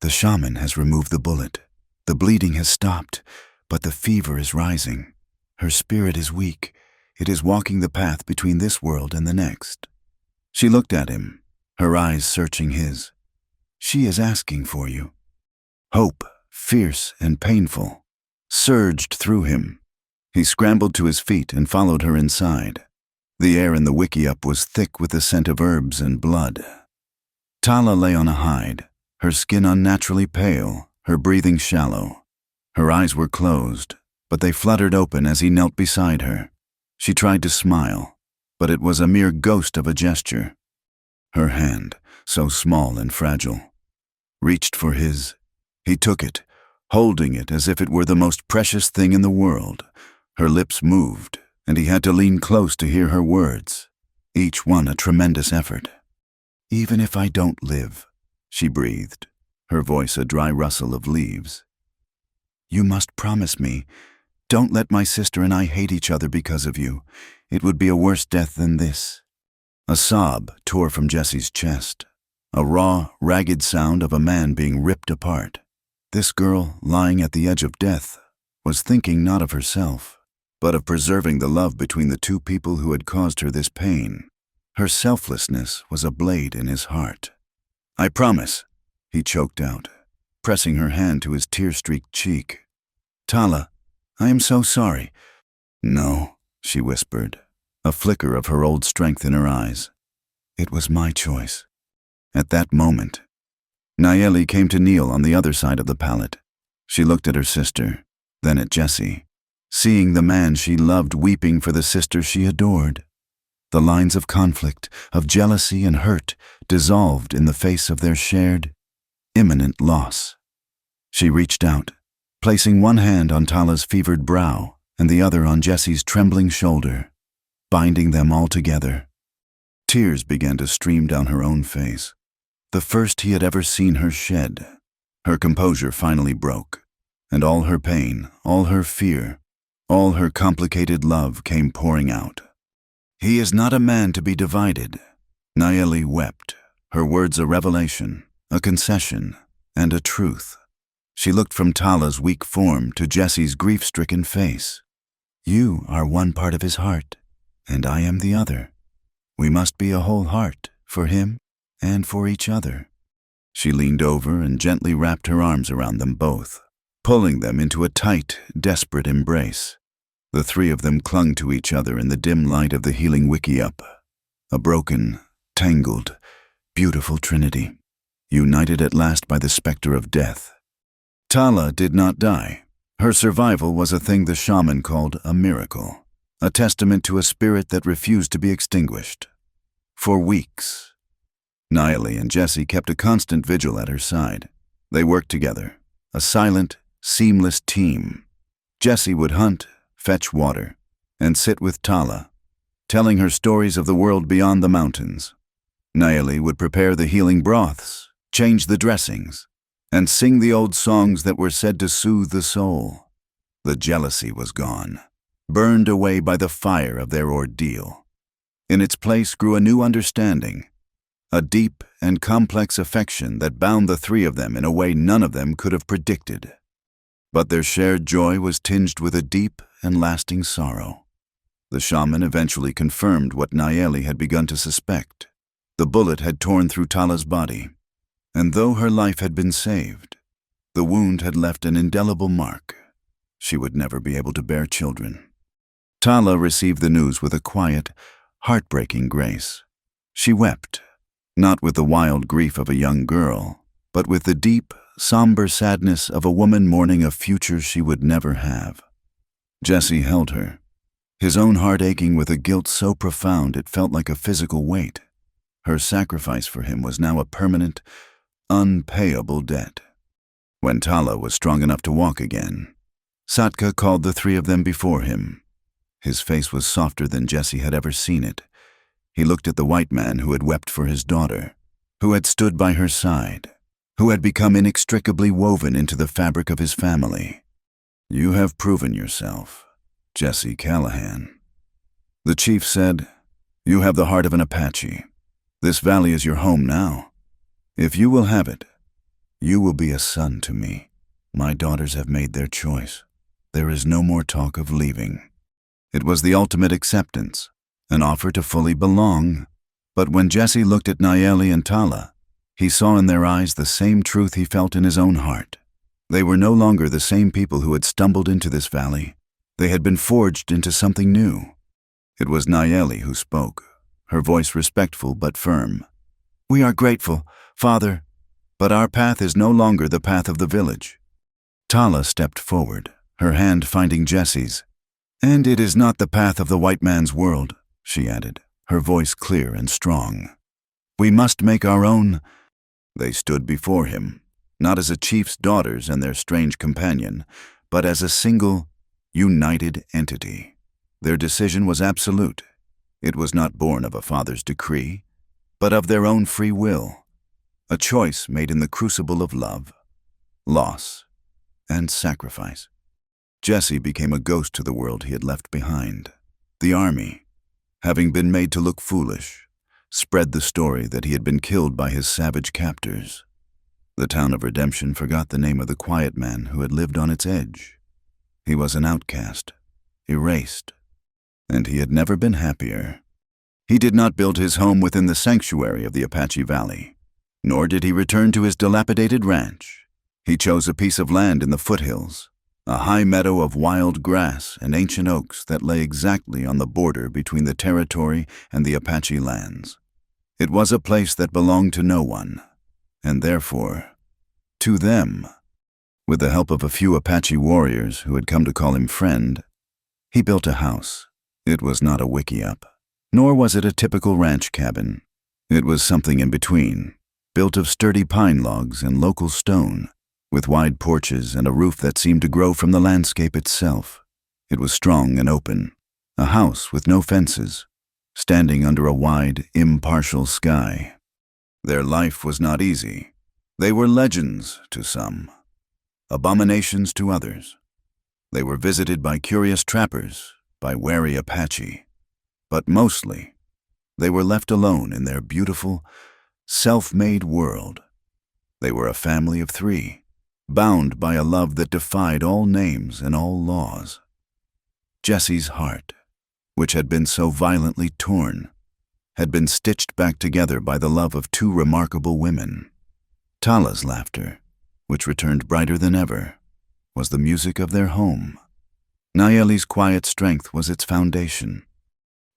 "The shaman has removed the bullet. The bleeding has stopped, but the fever is rising. Her spirit is weak. It is walking the path between this world and the next." She looked at him, her eyes searching his. "She is asking for you." Hope, fierce and painful, surged through him. He scrambled to his feet and followed her inside. The air in the wickiup was thick with the scent of herbs and blood. Tala lay on a hide, her skin unnaturally pale, her breathing shallow. Her eyes were closed, but they fluttered open as he knelt beside her. She tried to smile, but it was a mere ghost of a gesture. Her hand, so small and fragile, reached for his. He took it, holding it as if it were the most precious thing in the world. Her lips moved, and he had to lean close to hear her words, each one a tremendous effort. "Even if I don't live," she breathed, her voice a dry rustle of leaves. "You must promise me. Don't let my sister and I hate each other because of you. It would be a worse death than this." A sob tore from Jesse's chest, a raw, ragged sound of a man being ripped apart. This girl, lying at the edge of death, was thinking not of herself, but of preserving the love between the two people who had caused her this pain. Her selflessness was a blade in his heart. "I promise," he choked out, pressing her hand to his tear-streaked cheek. "Tala, I am so sorry." "No," she whispered, a flicker of her old strength in her eyes. "It was my choice." At that moment, Nayeli came to kneel on the other side of the pallet. She looked at her sister, then at Jesse, seeing the man she loved weeping for the sister she adored. The lines of conflict, of jealousy and hurt, dissolved in the face of their shared, imminent loss. She reached out, placing one hand on Tala's fevered brow and the other on Jesse's trembling shoulder, binding them all together. Tears began to stream down her own face, the first he had ever seen her shed. Her composure finally broke, and all her pain, all her fear, all her complicated love came pouring out. "He is not a man to be divided." Nayeli wept, her words a revelation, a concession, and a truth. She looked from Tala's weak form to Jesse's grief-stricken face. "You are one part of his heart, and I am the other. We must be a whole heart for him and for each other." She leaned over and gently wrapped her arms around them both, pulling them into a tight, desperate embrace. The three of them clung to each other in the dim light of the healing wickiup, a broken, tangled, beautiful trinity, united at last by the specter of death. Tala did not die. Her survival was a thing the shaman called a miracle, a testament to a spirit that refused to be extinguished. For weeks, Nayeli and Jesse kept a constant vigil at her side. They worked together, a silent, seamless team. Jesse would hunt, fetch water, and sit with Tala, telling her stories of the world beyond the mountains. Nayeli would prepare the healing broths, change the dressings, and sing the old songs that were said to soothe the soul. The jealousy was gone, burned away by the fire of their ordeal. In its place grew a new understanding, a deep and complex affection that bound the three of them in a way none of them could have predicted. But their shared joy was tinged with a deep and lasting sorrow. The shaman eventually confirmed what Nayeli had begun to suspect. The bullet had torn through Tala's body, and though her life had been saved, the wound had left an indelible mark. She would never be able to bear children. Tala received the news with a quiet, heartbreaking grace. She wept, not with the wild grief of a young girl, but with the deep, somber sadness of a woman mourning a future she would never have. Jesse held her, his own heart aching with a guilt so profound it felt like a physical weight. Her sacrifice for him was now a permanent, unpayable debt. When Tala was strong enough to walk again, Satka called the three of them before him. His face was softer than Jesse had ever seen it. He looked at the white man who had wept for his daughter, who had stood by her side, who had become inextricably woven into the fabric of his family. "You have proven yourself, Jesse Callahan." The chief said, "You have the heart of an Apache. This valley is your home now. If you will have it, you will be a son to me. My daughters have made their choice. There is no more talk of leaving." It was the ultimate acceptance, an offer to fully belong. But when Jesse looked at Nayeli and Tala, he saw in their eyes the same truth he felt in his own heart. They were no longer the same people who had stumbled into this valley. They had been forged into something new. It was Nayeli who spoke, her voice respectful but firm. "We are grateful, Father, but our path is no longer the path of the village." Tala stepped forward, her hand finding Jesse's. "And it is not the path of the white man's world," she added, her voice clear and strong. "We must make our own." They stood before him, not as a chief's daughters and their strange companion, but as a single, united entity. Their decision was absolute. It was not born of a father's decree, but of their own free will, a choice made in the crucible of love, loss, and sacrifice. Jesse became a ghost to the world he had left behind. The army, having been made to look foolish, spread the story that he had been killed by his savage captors. The town of Redemption forgot the name of the quiet man who had lived on its edge. He was an outcast, erased, and he had never been happier. He did not build his home within the sanctuary of the Apache Valley, nor did he return to his dilapidated ranch. He chose a piece of land in the foothills, a high meadow of wild grass and ancient oaks that lay exactly on the border between the territory and the Apache lands. It was a place that belonged to no one, and therefore, to them. With the help of a few Apache warriors who had come to call him friend, he built a house. It was not a wickiup, nor was it a typical ranch cabin. It was something in between, built of sturdy pine logs and local stone, with wide porches and a roof that seemed to grow from the landscape itself. It was strong and open, a house with no fences, standing under a wide, impartial sky. Their life was not easy. They were legends to some, abominations to others. They were visited by curious trappers, by wary Apache, but mostly, they were left alone in their beautiful, self-made world. They were a family of three, bound by a love that defied all names and all laws. Jesse's heart, which had been so violently torn, had been stitched back together by the love of two remarkable women. Tala's laughter, which returned brighter than ever, was the music of their home. Nayeli's quiet strength was its foundation.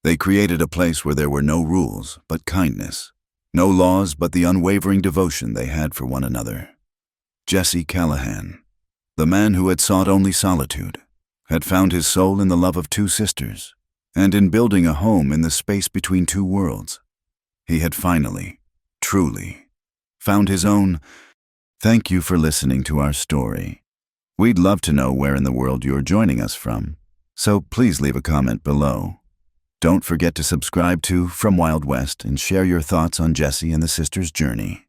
They created a place where there were no rules but kindness, no laws but the unwavering devotion they had for one another. Jesse Callahan, the man who had sought only solitude, had found his soul in the love of two sisters, and in building a home in the space between two worlds. He had finally, truly, found his own. Thank you for listening to our story. We'd love to know where in the world you're joining us from, so please leave a comment below. Don't forget to subscribe to From Wild West and share your thoughts on Jesse and the sisters' journey.